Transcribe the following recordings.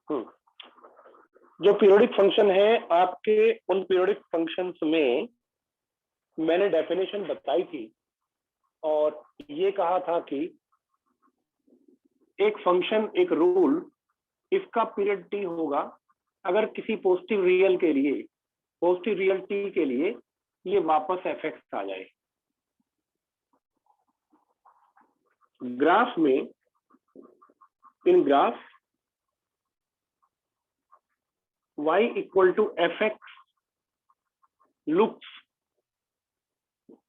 हम्म, जो periodic function है आपके, उन पीरियोडिक फंक्शंस में मैंने डेफिनेशन बताई थी और ये कहा था कि एक फंक्शन, एक रूल, इसका पीरियड टी होगा अगर किसी पॉजिटिव रियल के लिए, पॉजिटिव रियल टी के लिए ये वापस एफ एक्स आ जाए। ग्राफ में, इन graph y equal to fx looks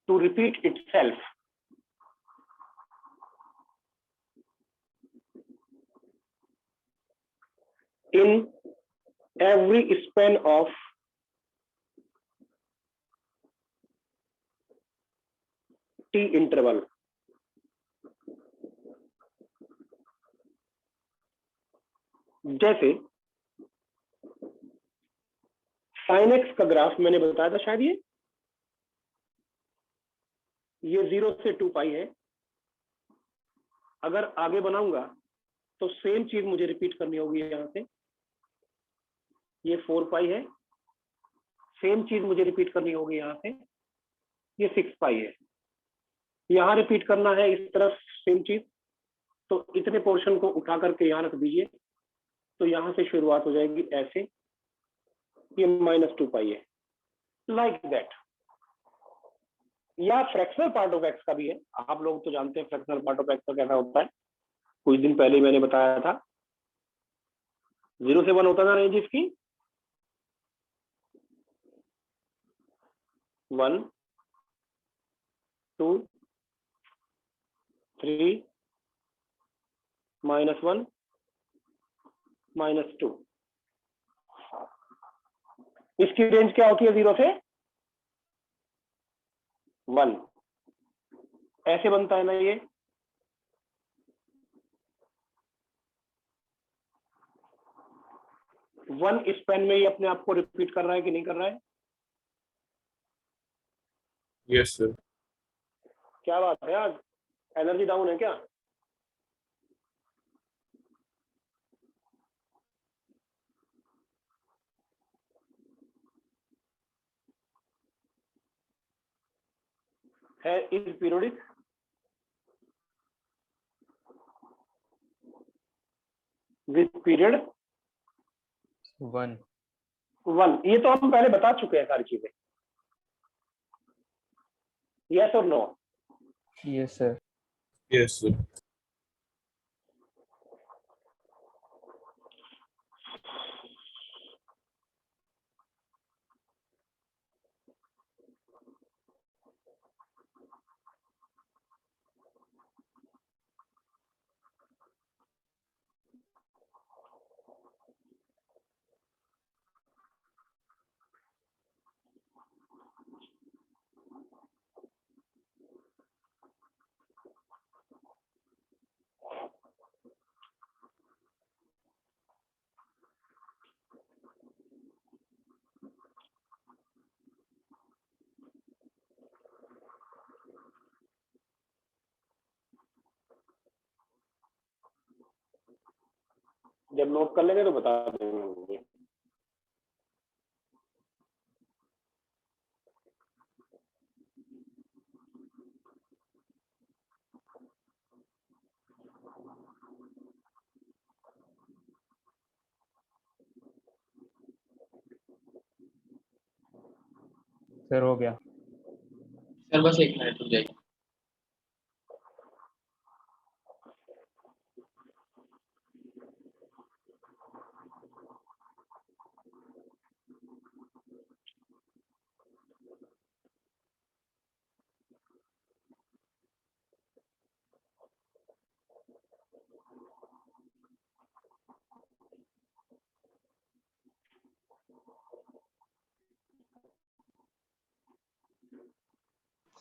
to repeat itself in every span of t interval। जैसे sin x का ग्राफ मैंने बताया था शायद, ये 0 से 2 पाई है। अगर आगे बनाऊंगा तो सेम चीज मुझे रिपीट करनी होगी यहां से, ये 4 पाई है, सेम चीज मुझे रिपीट करनी होगी यहां से, ये 6 पाई है, यहां रिपीट करना है इस तरफ सेम चीज, तो इतने पोर्शन को उठा करके यहां रख दीजिए, तो यहां से शुरुआत हो जाएगी ऐसे, ये -2 पाई है, लाइक दैट। या फ्रैक्शनल पार्ट ऑफ एक्स का भी है, आप लोग तो जानते हैं फ्रैक्शनल पार्ट ऑफ एक्स का कैसा होता है, कुछ दिन पहले मैंने बताया था, 0 से 1 होता था रेंज इसकी, 1 2 3 -1 -2, इसकी रेंज क्या होती है 0 से 1, ऐसे बनता है ना ये, वन स्पेन में ये अपने आप को रिपीट कर रहा है कि नहीं कर रहा है? Yes sir. क्या बात है, आज एनर्जी डाउन है क्या? है इज पीरियोडिक, विद पीरियड 1। ये तो हम पहले बता चुके हैं सारी चीजें, यस और no? Yes sir. Yes sir. जब नोट कर लेंगे तो बता देंगे। सर हो गया। सर बस 1 मिनट रुक जाइए।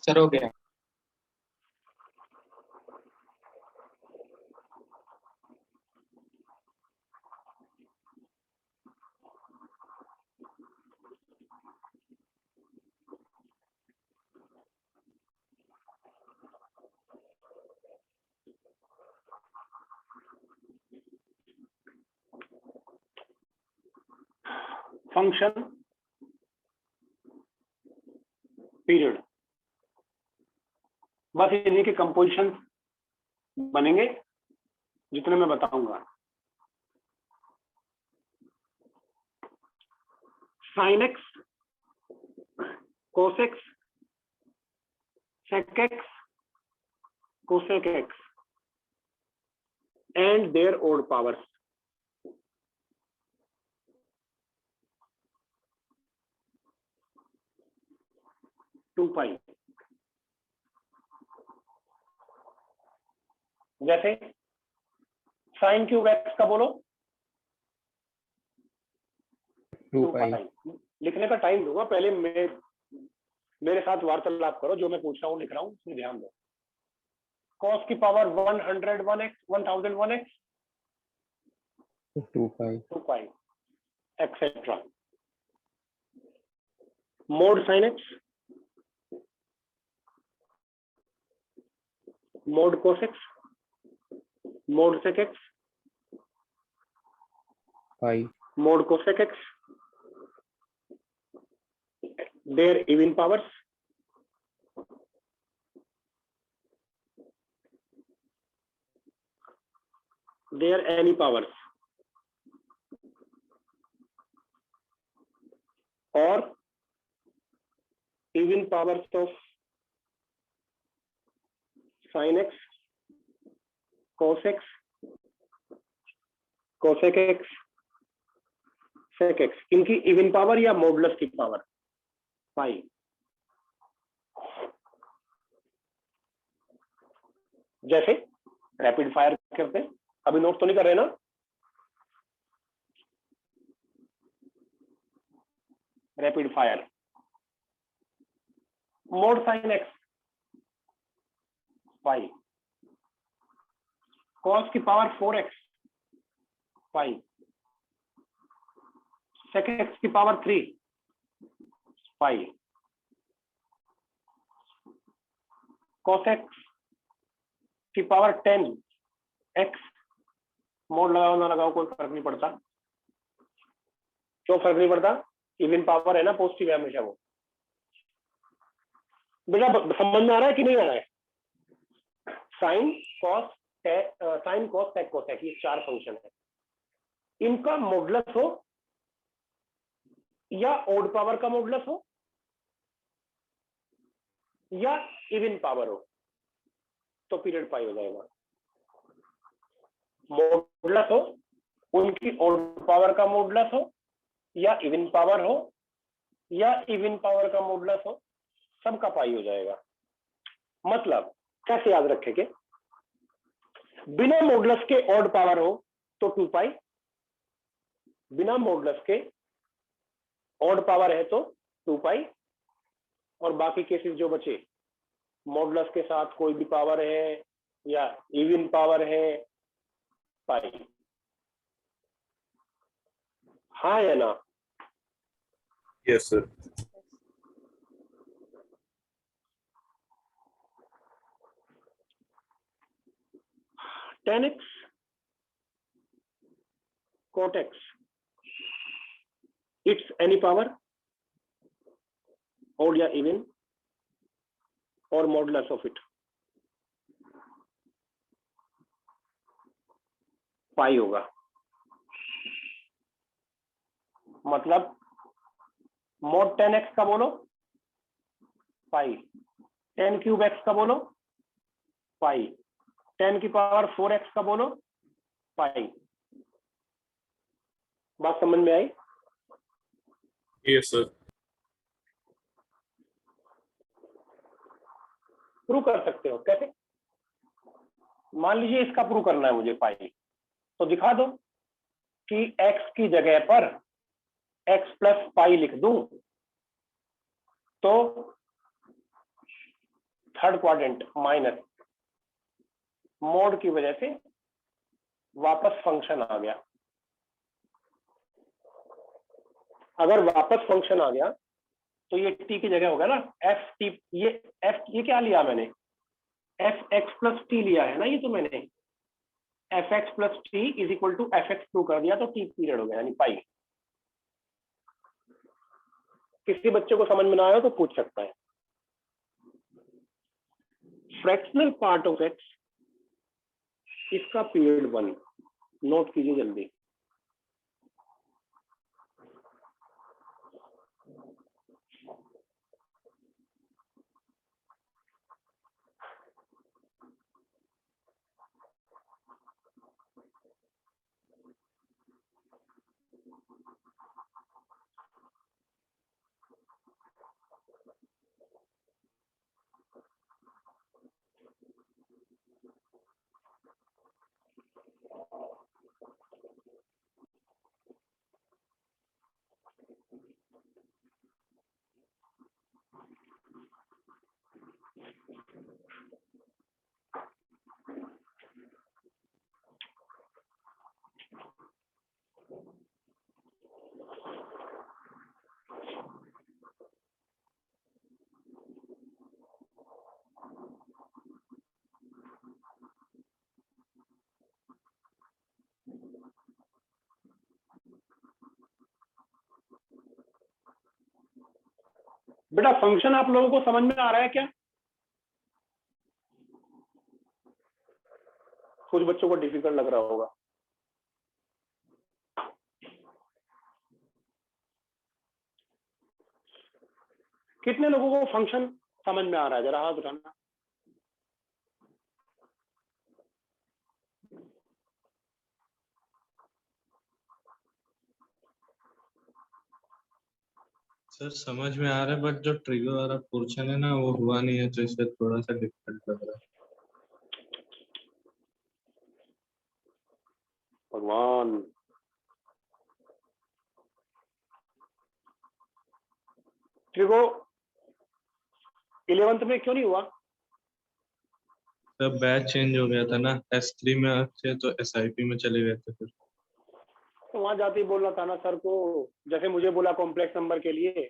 सर हो गया। फंक्शन पीरियड, बस इन्हीं के कंपोजिशन बनेंगे जितने मैं बताऊंगा। Sine x, cos x, sec x, cosec x and their odd powers. Two pi, जैसे साइन क्यूब एक्स का बोलो 2 2 पाई। पाई। लिखने का टाइम दूंगा, पहले मेरे साथ वार्तालाप करो, जो मैं पूछ रहा हूँ लिख रहा हूँ, उसमें ध्यान दो। cos की power 101x, 1001x, 2 pi. 2 pi etcetera. Mod sine x, mod cos x, mod sec x, pi. Mod cosec x, their even powers, their any powers, or even powers of sin x, cos x, cosec x, sec x, इनकी even power या modulus की power पाई। जैसे rapid fire करते हैं, अभी note तो नहीं कर रहे ना? Rapid fire, mode sine x pi, cos की power 4x pi, sec x की पावर 3 पाई, कॉसेक्स की पावर 10x, मोड लगाओ ना लगाओ कोई फर्क नहीं पड़ता। क्यों फर्क नहीं पड़ता? इवन पावर है ना, पॉजिटिव है हमेशा वो। बेटा समझ में आ रहा है कि नहीं आ रहा है? साइन कॉस सेक कोसेक, ये 4 फंक्शन है, इनका मॉडुलस हो या ओड पावर का मॉडुलस हो या इवन पावर हो तो पीरियड पाई हो जाएगा। मॉडुलस हो, उनकी ओड पावर का मॉडुलस हो या इवन पावर हो या इवन पावर का मॉडुलस हो, सबका पाई हो जाएगा। मतलब कैसे याद रखेंगे? बिना मॉडुलस के ऑड पावर हो तो 2 पाई, बिना मॉडुलस के ऑड पावर है तो 2 पाई, और बाकी केसेस जो बचे मॉडुलस के साथ कोई भी पावर है या इवन पावर है, पाई। हाँ या ना? Yes, sir. tan x, cot x, its any power, odd या even, और मॉडुलस ऑफ इट पाई होगा। मतलब मोड 10x का बोलो पाई, 10 क्यूब x का बोलो पाई, 10 की पावर 4x का बोलो पाई। बात समझ में आई? Yes, sir. प्रूव कर सकते हो कैसे? मान लीजिए इसका प्रूव करना है मुझे पाई, तो दिखा दो कि x की जगह पर x प्लस पाई लिख दूं तो थर्ड क्वाड्रेंट माइनस मोड की वजह से वापस फंक्शन आ गया। अगर वापस फंक्शन आ गया तो ये t की जगह होगा ना एफ टी, ये क्या लिया मैंने? एफ एक्स प्लस टी लिया है ना, ये तो मैंने f x plus t is equal to f x prove कर दिया, तो टी पीरियड हो गया यानी पाई। किसी बच्चे को समझ में ना आया तो पूछ सकता है। फ्रैक्शनल पार्ट ऑफ एक्स, इसका पीरियड 1 नोट कीजिए जल्दी। बेटा फंक्शन आप लोगों को समझ में आ रहा है क्या? कुछ बच्चों को डिफिकल्ट लग रहा होगा। कितने लोगों को फंक्शन समझ में आ रहा है? जरा हाथ उठाना। सर समझ में आ रहा है, बट जो ट्रिगर वाला पोर्शन है ना वो हुआ नहीं है, तो इससे थोड़ा सा डिफिकल्ट लग रहा है। भगवान, ट्रिगो 11th में क्यों नहीं हुआ? सर बैच चेंज हो गया था ना, S3 में थे तो SIP में चले गए थे फिर। तो वहां जाते ही बोलना था ना सर को, जैसे मुझे बोला कॉम्प्लेक्स नंबर के लिए।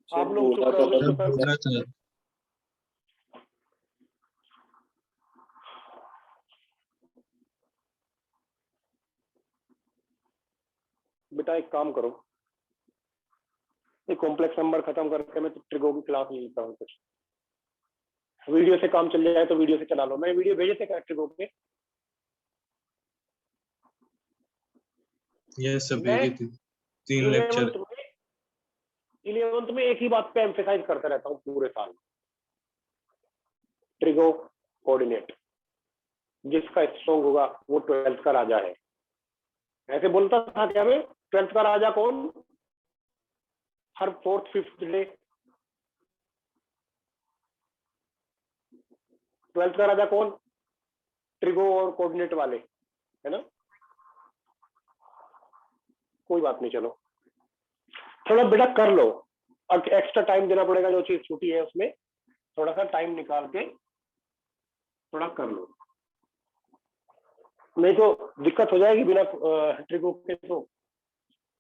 आप लोग चुप रहोगे तो सर बोला था। बेटा एक काम करो, ये कॉम्प्लेक्स नंबर खत्म करके मैं ट्रिगो की क्लास ले लेता हूँ। कुछ वीडियो से काम चल जाए तो वीडियो से चला लो। मैं वीडियो भेजे थे क्या ट्रिगो के? ये सब मैं भेजी थी 3 लेक्चर। 11th में एक ही बात पे एम्फेसाइज करता रहता हूँ पूरे साल। ट्रिगो कोऑर्डिनेट, जिसका स्ट्रॉन्ग होगा वो 12th का राजा है। ऐसे बोलता था क्या मैं? 12th का राजा कौन? हर 4th 5th डे 12th का राजा कौन? ट्रिगो और कोऑर्डिनेट वाले, है ना? कोई बात नहीं, चलो थोड़ा बेटा कर लो। अब एक्स्ट्रा टाइम देना पड़ेगा, जो चीज छूटी है उसमें थोड़ा सा टाइम निकाल के थोड़ा कर लो, नहीं तो दिक्कत हो जाएगी। बिना ट्रिगो के तो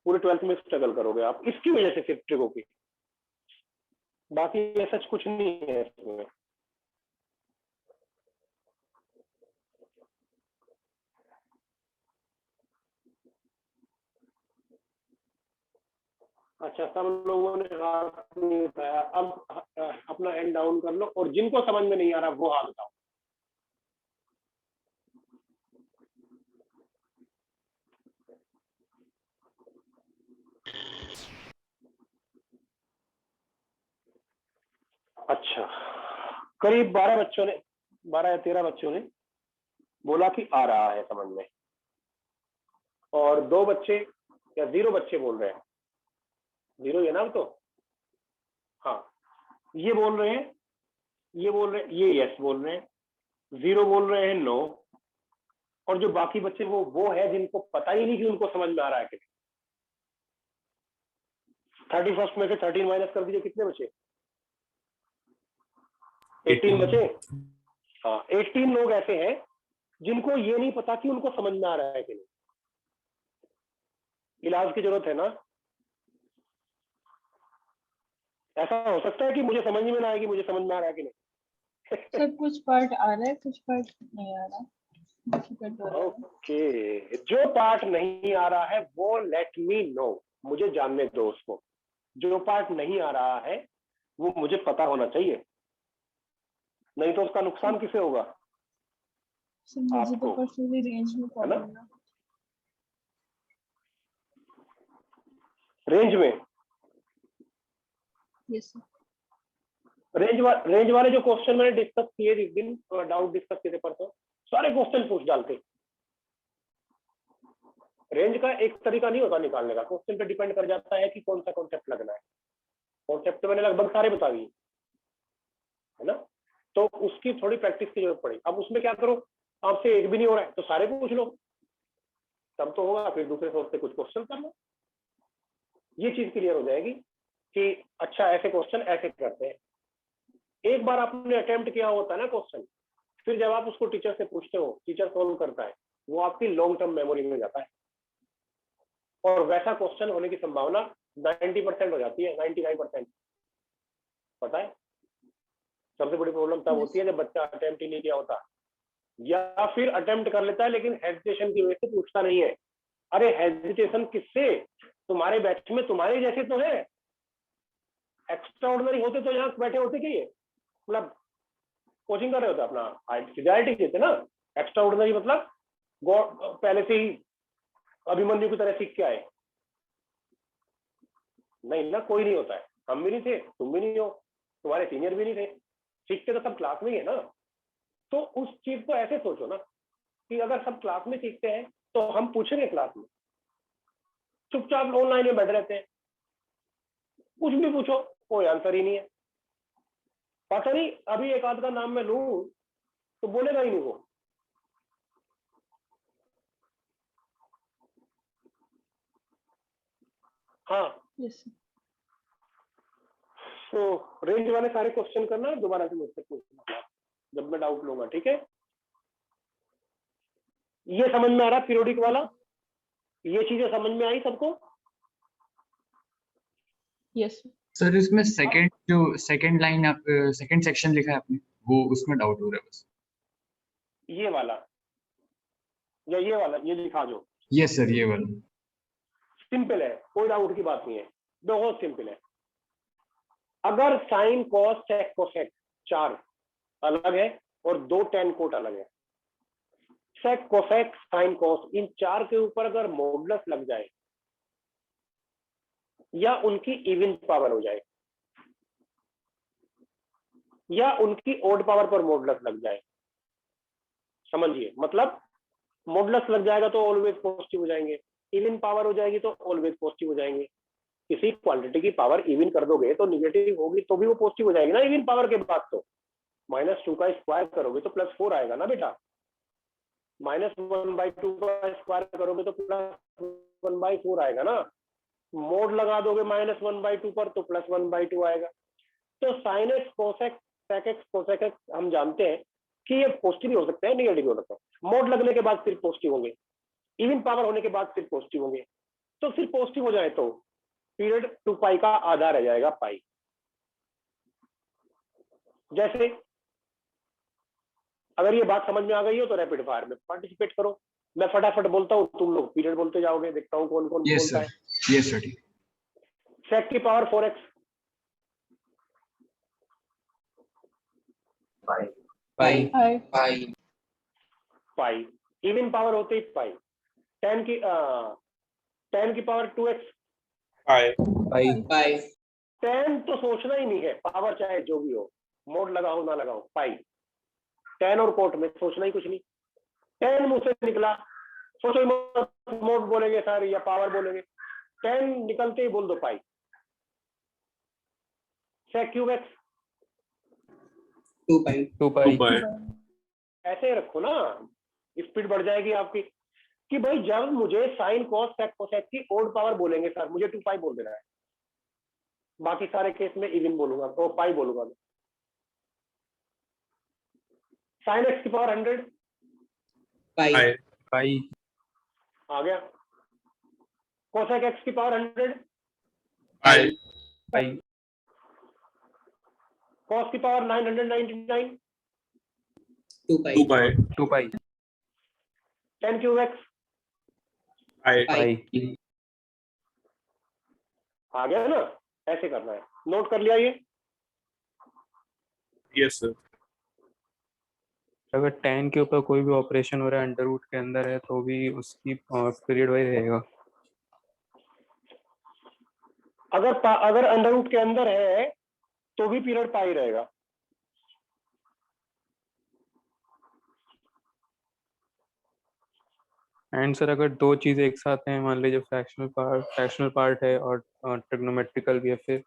पूरे 12th में स्ट्रगल करोगे आप, इसकी वजह से सिर्फ ट्रिगो की, बाकी ऐसा कुछ नहीं है इसमें। अच्छा, सब लोगों ने हाथ नहीं उठाया। अब अपना हैंड डाउन कर लो और जिनको समझ में नहीं आ रहा वो हाथ उठाओ। अच्छा, करीब 12 बच्चों ने, 12 या 13 बच्चों ने बोला कि आ रहा है समझ में, और 2 बच्चे या 0 बच्चे बोल रहे हैं। 0 है ना अब तो? हाँ, ये बोल रहे हैं, ये बोल रहे हैं, ये यस बोल रहे हैं, 0 बोल रहे हैं नो, और जो बाकी बच्चे वो है जिनको पता ही नहीं कि उनको समझ में आ रहा है कि 31st में से 13 माइनस कर दीजिए, कितने बचे? 18 बचे। हाँ, 18 लोग ऐसे हैं जिनको ये नहीं पता कि उनको समझ में आ रहा है कि नहीं। इलाज की जरूरत है ना? ऐसा हो सकता है कि मुझे समझ में ना आएगी, मुझे समझ में आ रहा है कि नहीं। सर कुछ पार्ट आ रहा है, कुछ पार्ट नहीं आ रहा, डिफिकल्ट हो रहा है। ओके, जो पार्ट नहीं आ रहा है वो लेट मी नो, मुझे जानने दो उसको। जो पार्ट नहीं आ रहा है वो मुझे पता होना चाहिए, नहीं तो उसका नुकसान किसे होगा? सर मुझे तो आपको, पर्सनली रेंज में है ना? प्रॉब्लम है। रेंज में, यस सर। रेंज वाले जो क्वेश्चन मैंने डिस्कस किए जिस दिन, डाउट डिस्कस किए थे परसों, सारे क्वेश्चन पूछ डालते। रेंज का एक तरीका नहीं होता निकालने का, क्वेश्चन पे डिपेंड कर जाता है कि कौन सा कॉन्सेप्ट लगना है। कॉन्सेप्ट तो मैंने लगभग सारे बता दिए, है ना? तो उसकी थोड़ी प्रैक्टिस की जरूरत पड़ी। अब उसमें क्या करो, आपसे एक भी नहीं हो रहा है तो सारे पूछ लो, तब तो होगा। फिर दूसरे सोर्स से कुछ क्वेश्चन कर लो, ये चीज क्लियर हो जाएगी कि अच्छा ऐसे क्वेश्चन ऐसे करते हैं। एक बार आपने अटेम्प्ट किया होता है ना क्वेश्चन, फिर जब आप उसको टीचर से पूछते हो, टीचर सॉल्व करता है, वो आपकी लॉन्ग टर्म मेमोरी में जाता है, और वैसा क्वेश्चन होने की संभावना 90% हो जाती है, 99%। पता है, सबसे बड़ी प्रॉब्लम तब होती है जब बच्चा अटेम्प्ट ही नहीं किया होता, या फिर अटेम्प्ट कर लेता है लेकिन हेजिटेशन की वजह से पूछता नहीं है। अरे हेजिटेशन किससे? तुम्हारे बैच में तुम्हारे जैसे तो है, एक्स्ट्रा ऑर्डिनरी होते तो यहाँ बैठे होते क्या? ये मतलब कोचिंग कर रहे होते अपना, सीआईटी देते ना। एक्स्ट्रा ऑर्डिनरी मतलब पहले से ही अभिमन्यु की तरह सीख के आए, नहीं ना, कोई नहीं होता है। हम भी नहीं थे, तुम भी नहीं हो, तुम्हारे सीनियर भी नहीं थे, सीखते तो सब क्लास में ही है ना। तो उस चीज को ऐसे सोचो ना कि अगर सब क्लास में सीखते हैं तो हम पूछेंगे क्लास में, चुपचाप ऑनलाइन में बैठे रहते हैं, कुछ भी पूछो कोई आंसर ही नहीं है। पता नहीं अभी एक आध का नाम मैं लूं तो बोलेगा ही नहीं वो। हाँ, यस सर। तो रेंज वाले सारे क्वेश्चन करना, दोबारा से मुझसे पूछना जब मैं डाउट लूंगा, ठीक है? ये समझ में आ रहा पीरियोडिक वाला? ये चीजें समझ में आई सबको? Yes sir. सर इसमें सेकंड लाइन आप सेकंड सेक्शन लिखा है आपने, वो उसमें डाउट हो रहा है बस। ये वाला या ये वाला, ये लिखा जो? यस सर, ये वाला। सिंपल है, कोई डाउट की बात नहीं है, बहुत सिंपल है। अगर साइन कॉस सेक कोसेक 4 अलग है और 2 टेन कोट अलग है, सेक कोसेक साइन कॉस इन 4 के ऊपर अगर मॉडुलस लग जाए या उनकी इवन पावर हो जाए या उनकी ओड पावर पर मॉडुलस लग जाए, समझिए मतलब मॉडुलस लग जाएगा तो ऑलवेज पॉजिटिव हो जाएंगे, इवन पावर हो जाएगी तो ऑलवेज पॉजिटिव हो जाएंगे। किसी क्वांटिटी की पावर इवन कर दोगे तो निगेटिव होगी तो भी वो पॉजिटिव हो जाएगी ना इवन पावर के बाद। तो -2 का स्क्वायर करोगे तो +4 आएगा ना बेटा, -1/2 का स्क्वायर करोगे तो +1/4 आएगा ना, मोड लगा दोगे -1/2 पर तो +1/2 आएगा। तो sine x cosec sec x cosec x हम जानते हैं कि ये पॉजिटिव भी हो सकते हैं, नेगेटिव भी हो सकते हैं। मोड लगने के बाद फिर पॉजिटिव होंगे, इवन पावर होने के बाद फिर पॉजिटिव होंगे। तो फिर पॉजिटिव हो जाए तो पीरियड 2π का आधा रह जाएगा पाई। जैसे अगर ये बात समझ में आ गई हो तो रैपिड फायर में पार्टिसिपेट करो, मैं फटाफट बोलता हूँ, तुम लोग पीरियड बोलते जाओगे, देखता हूँ कौन कौन यस बोलता है। सर, यस सर, ठीक। सेक की पावर 4x पाई पाई हाय। पाई पाई, इवन पावर होते ही पाई। 10 की पावर 2x पाई पाई पाई 10 तो सोचना ही नहीं है, पावर चाहे जो भी हो, मोड लगाओ ना लगाओ, पाई। 10 और कोट में सोचना ही कुछ नहीं, 10 मुंह से निकला, सोचो ही मत, मोड बोलेंगे सर या पावर बोलेंगे, 10 निकलते ही बोल दो पाई। सेक क्यूब एक्स 2 पाई 2 पाई पाई ऐसे रखो ना, स्पीड बढ़ जाएगी आपकी। कि भाई जब मुझे साइन कॉस सेक कोसेक की ओड पावर बोलेंगे सर, मुझे 2 पाई बोल देना है, बाकी सारे केस में इवन बोलूंगा तो पाई बोलूंगा। साइन एक्स की पावर 100 पाई पाई पाई आ गया, कोसेक एक्स की पावर 100 पाई पाई कॉस की पावर 999 2 पाई 2 पाई 2 पाई 10 क्यूब एक्स पाई पाई आ गया ना। ऐसे करना है। नोट कर लिया ये? Yes, sir. अगर 10 के ऊपर कोई भी ऑपरेशन हो रहा है अंडर रूट के अंदर है तो भी उसकी पीरियड वाइज रहेगा। अगर अंडर रूट के अंदर है तो भी पीरियड पाई रहेगा। एंड सर अगर दो चीजें एक साथ हैं, मान लीजिए फ्रैक्शनल पार्ट है और ट्रिग्नोमेट्रिकल भी है, फिर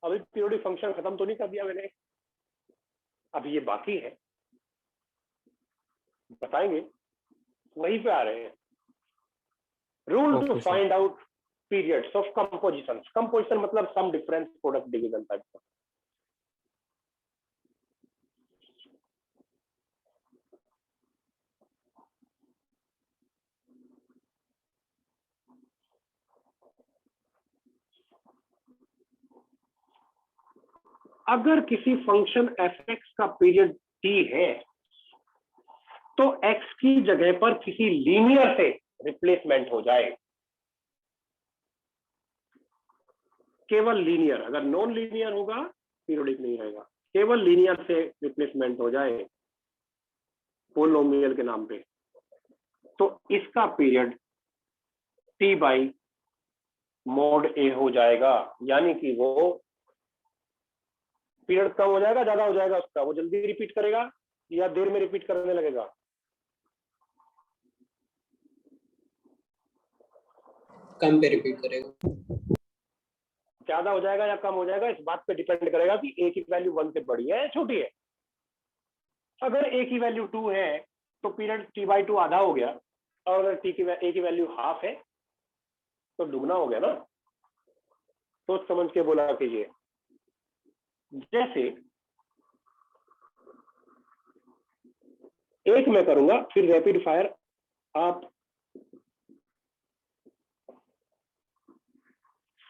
अभी पीरियोडिक फंक्शन खत्म तो नहीं कर दिया मैंने, अभी ये बाकी है, बताएंगे, वहीं पे आ रहे हैं। Rule two Okay, sir. Find out periods of composition. Composition मतलब sum difference product division type का। अगर किसी फंक्शन f(x) का पीरियड t है तो x की जगह पर किसी लीनियर से रिप्लेसमेंट हो जाए, केवल लीनियर, अगर नॉन लीनियर होगा पीरियोडिक नहीं रहेगा, केवल लीनियर से रिप्लेसमेंट हो जाए पोलिनोमियल के नाम पे, तो इसका period t by mod a हो जाएगा। यानी कि वो पीरियड कम हो जाएगा, ज्यादा हो जाएगा उसका, वो जल्दी रिपीट करेगा या देर में रिपीट करने लगेगा? कम पे रिपीट करेगा। ज्यादा हो जाएगा या कम हो जाएगा इस बात पे डिपेंड करेगा कि a की वैल्यू 1 से बड़ी है या छोटी है। अगर a की वैल्यू 2 है तो पीरियड t/2 आधा हो गया, और अगर a की वैल्यू हाफ है तो दुगना हो गया ना। सोच समझ के बोला कीजिए। जैसे एक मैं करूंगा, फिर रैपिड फायर आप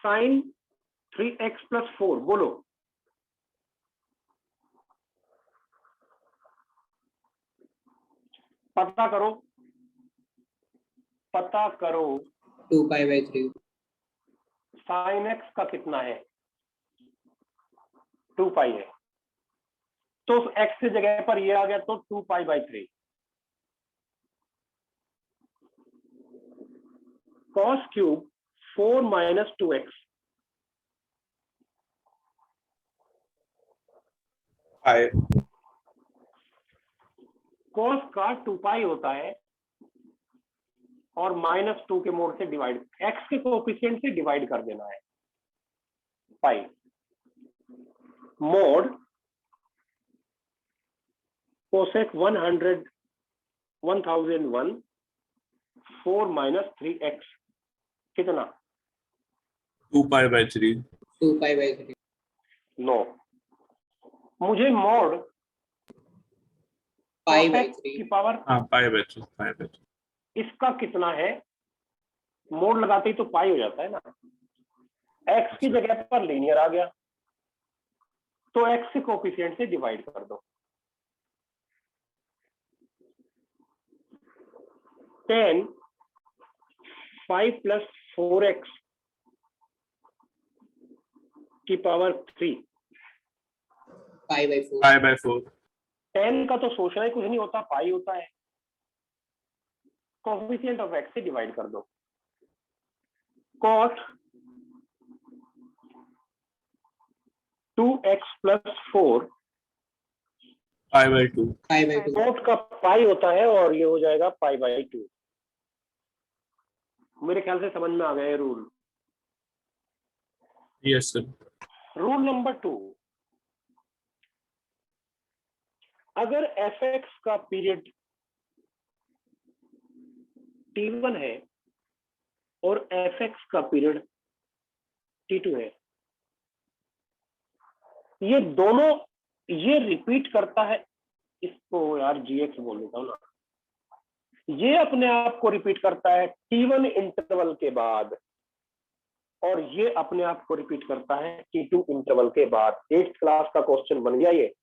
sin 3x + 4 बोलो। पता करो 2π/3 sin x का कितना है? 2π है, तो x की जगह पर ये आ गया तो 2π/3। cos cube 4 - 2x 5. cos का 2π होता है और -2 के मोड से डिवाइड, x के कोएफिशिएंट से डिवाइड कर देना है पाई। मोड कोसेक 1001 4 - 3x कितना? 2π/3. 2π/3 नो, मुझे मोड π/3 की पावर हाँ, π/3. इसका कितना है, मोड लगाते ही तो पाई हो जाता है ना। x की जगह पर लीनियर आ गया तो x के कोएफिशिएंट से डिवाइड कर दो। 10 5 + 4x की पावर 3 π/4 π/4. 10 का तो सोचना ही कुछ नहीं होता, पाई होता है। कोएफिशिएंट ऑफ x से डिवाइड कर दो। cos 2x + 4 π/2. π/2 नोट का पाई होता है और ये हो जाएगा π/2। मेरे ख्याल से समझ में आ गया ये rule. Yes, sir. Rule number 2, अगर f(x) का पीरियड t1 है और f(x) का पीरियड t2 है, ये दोनों ये रिपीट करता है, इसको यार gx बोल देता हूं ना, ये अपने आप को रिपीट करता है t1 इंटरवल के बाद और ये अपने आप को रिपीट करता है t2 इंटरवल के बाद। 8th क्लास का क्वेश्चन बन गया ये,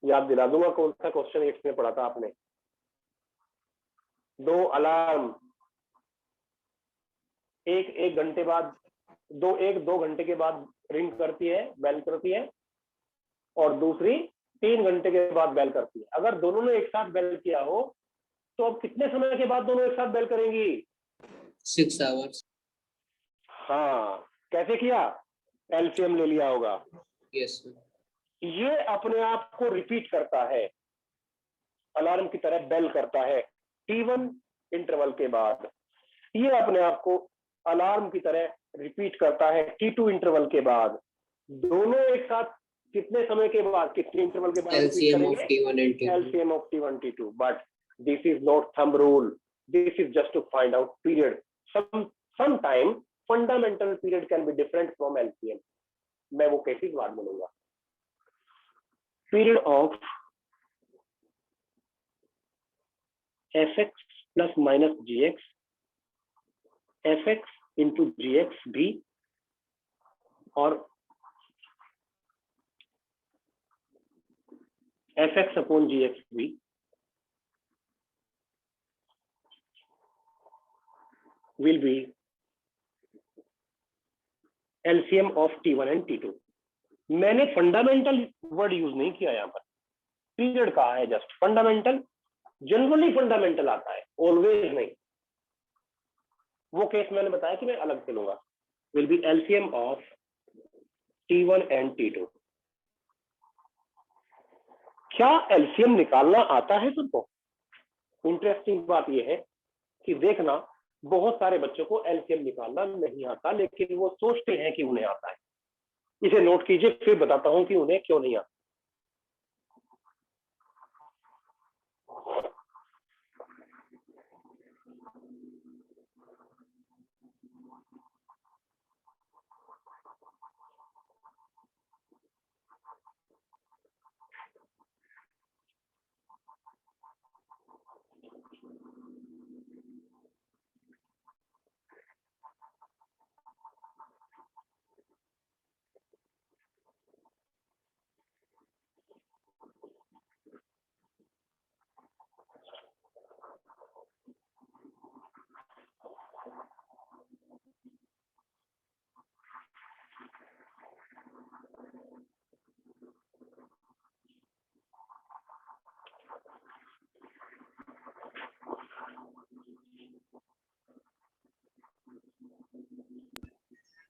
याद दिला दूंगा कौन सा क्वेश्चन 8th में पढ़ा था आपने। 2 अलार्म एक घंटे बाद एक 2 घंटे के बाद रिंग करती है, बेल करती है, और दूसरी 3 घंटे के बाद बेल करती है। अगर दोनों ने एक साथ बेल किया हो तो अब कितने समय के बाद दोनों एक साथ बेल करेंगी? 6 आवर्स। हाँ, कैसे किया? एलसीएम ले लिया होगा। Yes sir. ये अपने आप को रिपीट करता है, अलार्म की तरह बेल करता है T1 इंटरवल के बाद। ये अपने आप को अलार्म की तरह रिपीट करता है T2 इंटरवल के बाद। दोनों एक साथ कितने समय के बाद, कितने इंटरवल के बाद रिपीट LCM of करेंगे? T1 and T2. LCM of T1 T2, but this is not thumb rule. This is just to find out period. Sometime fundamental period can be different from LCM. मैं वो cases बाद बोलूंगा। Period of fx plus minus gx, fx into gx भी, और fx upon gx भी will be LCM of T1 and T2. मैंने fundamental word use नहीं किया यहाँ पर, पीरियड कहा है जस्ट। फंडामेंटल जनरली फंडामेंटल आता है, ऑलवेज नहीं। वो केस मैंने बताया कि मैं अलग से लूंगा। Will be LCM of T1 and T2। क्या LCM निकालना आता है सबको? इंटरेस्टिंग बात यह है कि देखना, बहुत सारे बच्चों को LCM निकालना नहीं आता, लेकिन वो सोचते हैं कि उन्हें आता है। इसे नोट कीजिए, फिर बताता हूं कि उन्हें क्यों नहीं आता।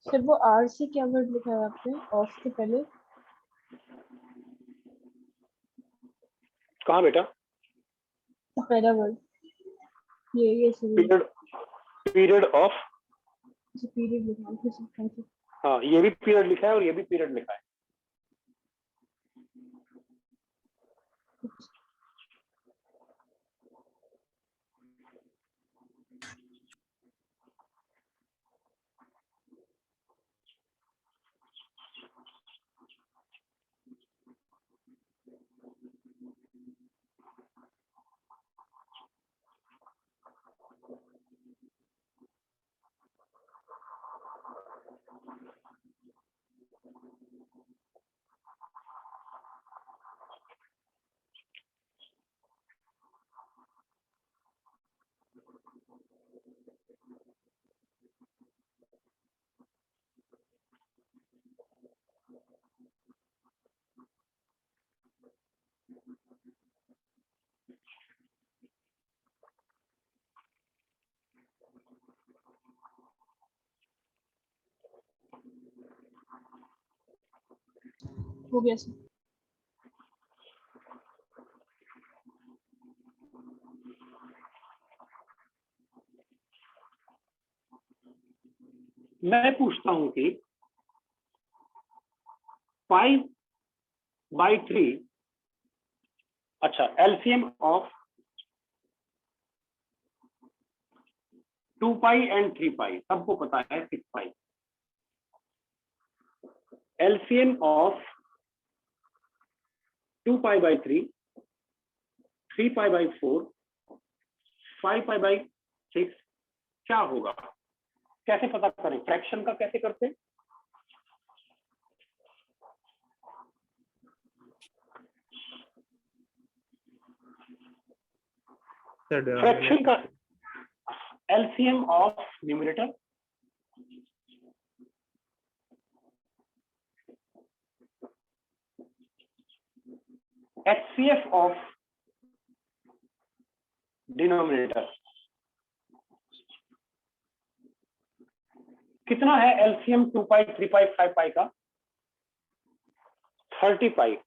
सर वो आर से क्या वर्ड लिखा है आपने ऑफ के पहले? कहाँ बेटा? पहला वर्ड ये पीरियड, पीरियड ऑफ, पीरियड लिखा है फिर से। हाँ ये भी पीरियड लिखा है और ये भी पीरियड लिखा है। हो गया सर। मैं पूछता हूं कि 5/3, अच्छा LCM ऑफ 2 पाई एंड 3 पाई सबको पता है 6 पाई। LCM of 2 pi by 3, 3 pi by 4, 5 pi by 6 क्या होगा? कैसे पता करें? फ्रैक्शन का कैसे करते हैं? फ्रैक्शन का LCM of numerator HCF of denominator कितना है? एलसीएम 2 पाई 3 पाई 5 पाई का 30 पाई।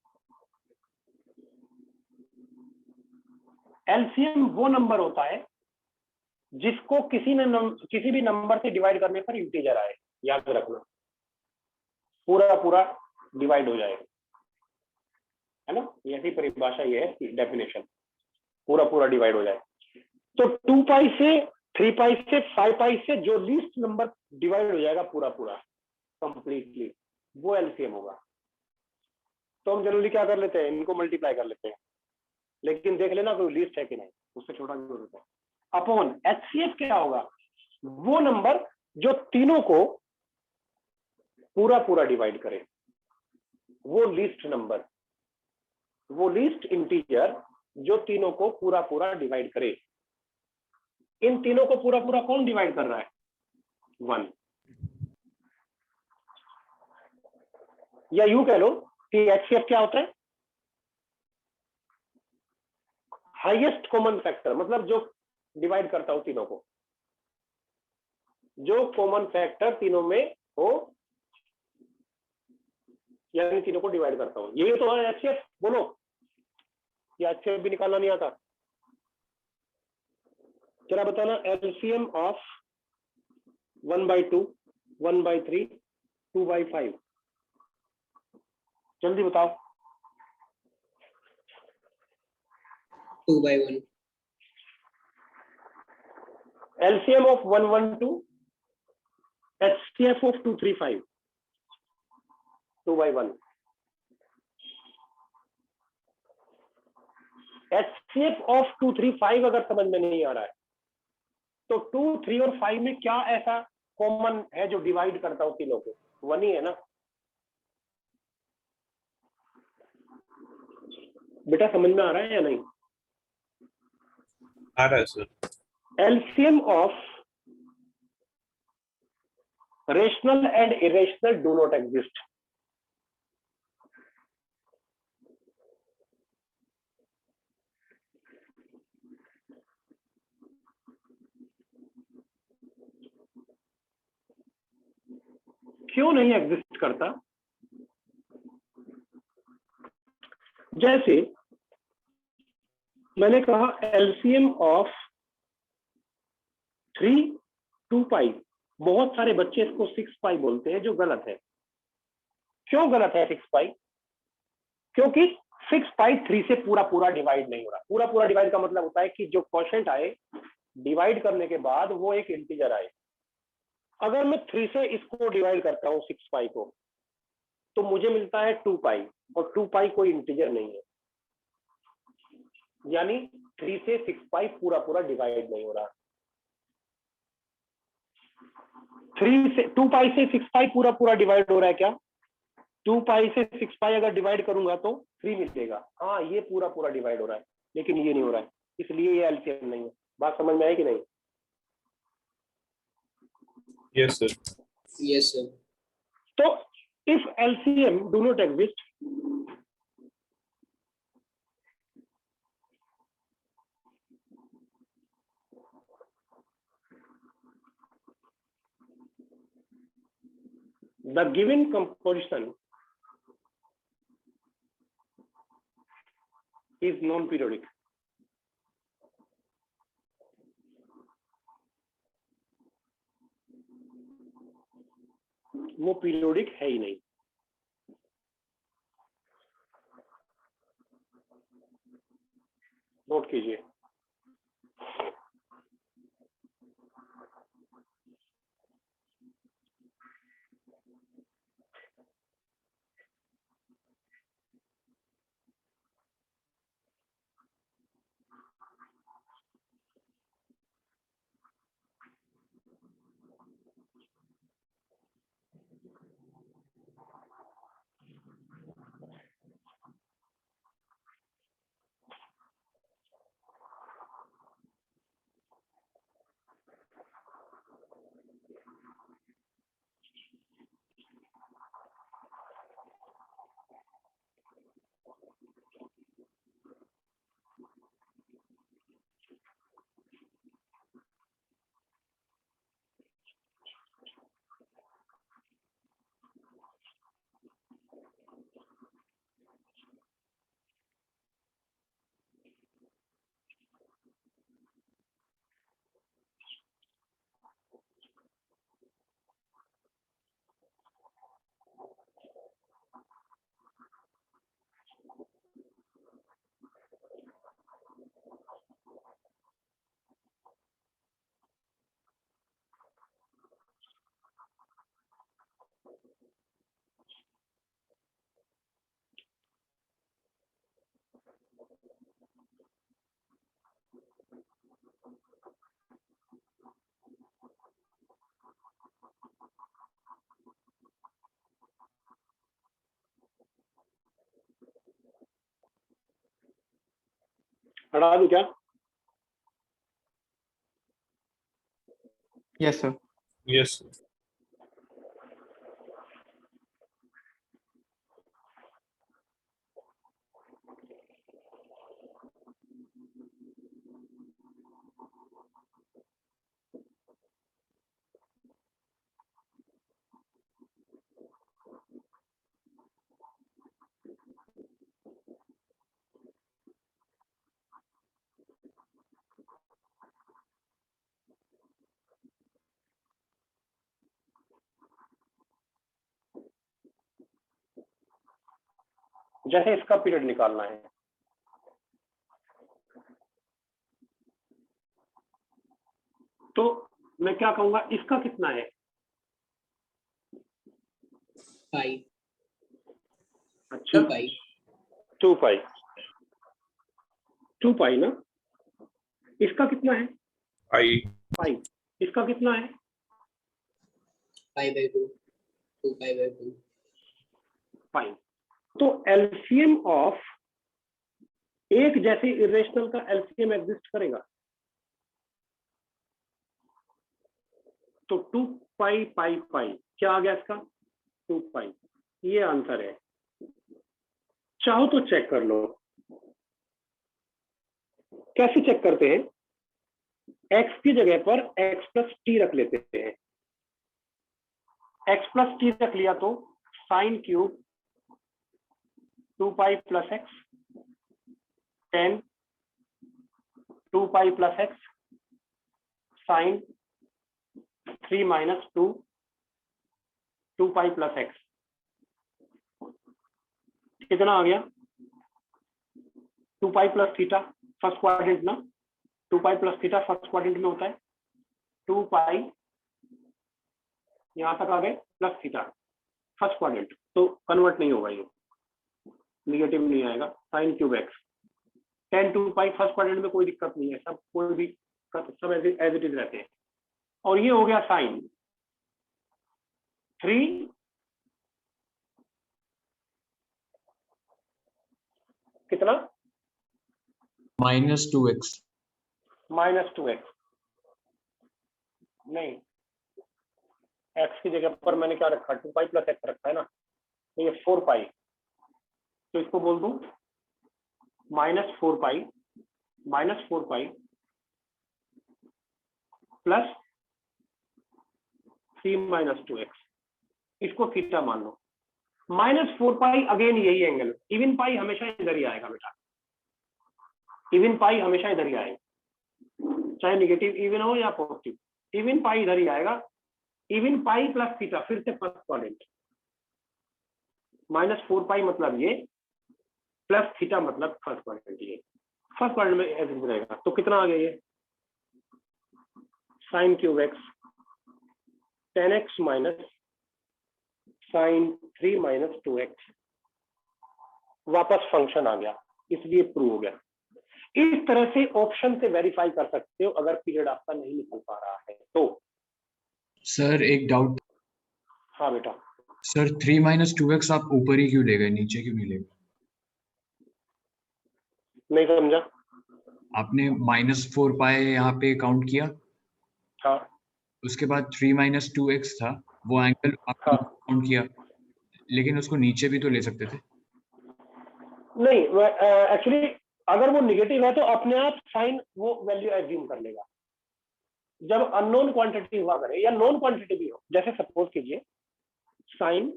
एलसीएम वो नंबर होता है जिसको किसी भी नंबर से डिवाइड करने पर इंटीजर आए, याद रखना, पूरा पूरा डिवाइड हो जाएगा, है ना। ऐसी परिभाषा ये है, डेफिनेशन, पूरा पूरा डिवाइड हो जाए। तो 2 पाई से 3 पाई से 5 पाई से जो लीस्ट नंबर डिवाइड हो जाएगा पूरा पूरा कंप्लीटली, वो एलसीएम होगा। तो हम जनरली क्या कर लेते हैं, इनको मल्टीप्लाई कर लेते हैं, लेकिन देख लेना कोई लीस्ट है कि नहीं, उससे छोटा भी होता है। अपॉन एचसीएफ क्या होगा? वो नंबर जो तीनों को पूरा पूरा डिवाइड करे, वो लीस्ट नंबर, वो लीस्ट इंटीजर जो तीनों को पूरा पूरा डिवाइड करे। इन तीनों को पूरा पूरा कौन डिवाइड कर रहा है? 1। या यूं कह लो कि एचसीएफ क्या होता है? हाईएस्ट कॉमन फैक्टर, मतलब जो डिवाइड करता हो तीनों को, जो कॉमन फैक्टर तीनों में हो, यानी तीनों को डिवाइड करता हो, यही तो है एचसीएफ। बोलो, या एचसीएफ भी निकालना नहीं आता? जरा बताना, एलसीएम ऑफ 1/2, 1/3, 2/5, जल्दी बताओ। 2/1, LCM of 1/12, HCF of 2/3/5, 2/1। HCF of 2/3/5 अगर समझ में नहीं आ रहा है तो 2, 3 और 5 में क्या ऐसा कॉमन है जो डिवाइड करता हो तीनों को? 1 ही है ना बेटा, समझ में आ रहा है या नहीं? आ रहा है sir. LCM of rational and irrational do not exist. क्यों नहीं एग्जिस्ट करता? जैसे मैंने कहा एलसीएम ऑफ 3, 2 पाई, बहुत सारे बच्चे इसको 6 पाई बोलते हैं, जो गलत है। क्यों गलत है 6 पाई? क्योंकि 6 पाई 3 से पूरा पूरा डिवाइड नहीं हो रहा। पूरा पूरा डिवाइड का मतलब होता है कि जो क्वोशिएंट आए डिवाइड करने के बाद वो एक इंटीजर आए। अगर मैं 3 से इसको डिवाइड करता हूं 6 पाई को, तो मुझे मिलता है 2 पाई, और 2 पाई कोई इंटीजर नहीं है, यानी 3 से 6 पाई पूरा पूरा डिवाइड नहीं हो रहा। 2 पाई से 6 पाई पूरा पूरा डिवाइड हो रहा है क्या? 2 पाई से 6 पाई अगर डिवाइड करूंगा तो 3 मिलेगा। हाँ, ये पूरा पूरा डिवाइड हो रहा है, लेकिन ये नहीं हो रहा है, इसलिए ये एलसीएम नहीं है। बात समझ में आई कि नहीं? Yes sir. yes sir, तो if LCM do not exist, the given composition is non-periodic. वो पीरियोडिक है ही नहीं। नोट कीजिए। हटा दूं क्या? Yes sir. Yes, sir. जैसे इसका पीरियड निकालना है, तो मैं क्या कहूंगा, इसका कितना है? 5 अच्छा 2 pi 2 पाई, 2 पाई ना। इसका कितना है? I. पाई। इसका कितना है? 5/2 2 pi/2 पाई। तो एलसीएम ऑफ एक जैसे इरेशनल का एलसीएम एग्जिस्ट करेगा। तो 2 पाई पाई पाई क्या आ गया इसका? 2 पाई। ये आंसर है। चाहो तो चेक कर लो। कैसे चेक करते हैं? x की जगह पर x प्लस टी रख लेते हैं। x प्लस टी रख लिया तो sine cube 2 pi plus x tan 2 pi plus x sine 3 minus 2 pi plus x. कितना आ गया? 2 pi plus theta first quadrant ना। 2 pi plus theta first quadrant में होता है। 2 पाई यहां तक आ गए प्लस थीटा फर्स्ट क्वाड्रेंट, तो कन्वर्ट नहीं होगा, ये निगेटिव नहीं आएगा। Sine cube x 10 2 pi first quadrant में कोई दिक्कत नहीं है, सब कोई भी सब एज इट इज रहते हैं। और ये हो गया साइन 3 कितना -2x माइनस 2x। नहीं, x की जगह पर मैंने क्या रखा? 2 पाई प्लस एक्स रखा है ना, तो ये 4 पाई, तो इसको बोल दूं -4 पाई प्लस 3 माइनस 2x, इसको थीटा मान लो। -4 पाई अगेन यही एंगल। इवन पाई हमेशा इधर ही आएगा बेटा, इवन पाई हमेशा इधर ही आएगा, चाहे नेगेटिव इवन हो या पॉजिटिव, इवन पाई इधर ही आएगा। इवन पाई प्लस थीटा फिर से फर्स्ट क्वाड्रेंट, -4 पाई मतलब ये, प्लस थीटा मतलब फर्स्ट क्वाड्रेंट, ये फर्स्ट क्वाड्रेंट में ऐसे रहेगा। तो कितना आ गया ये? Sine cube x 10x minus sine 3 minus 2x, वापस फंक्शन आ गया, इसलिए प्रूव हो गया। इस तरह से ऑप्शन से वेरीफाई कर सकते हो अगर पीरियड आपका नहीं निकल पा रहा है तो। सर एक डाउट। हाँ बेटा। सर 3 - 2x आप ऊपर ही क्यों ले गए, नीचे क्यों नहीं ले गए? नहीं समझा। आपने -4 पाई यहाँ पे काउंट किया, हाँ उसके बाद 3 - 2x था, वो एंगल आपने हाँ। काउंट किया, लेकिन उसको नीचे भी तो ले सकते थे। नहीं, एक्चुअली अगर वो निगेटिव है तो अपने आप साइन वो वैल्यू एज्यूम कर लेगा। जब अननोन क्वांटिटी हुआ करे या नॉन क्वांटिटी भी हो, जैसे सपोज कीजिए sine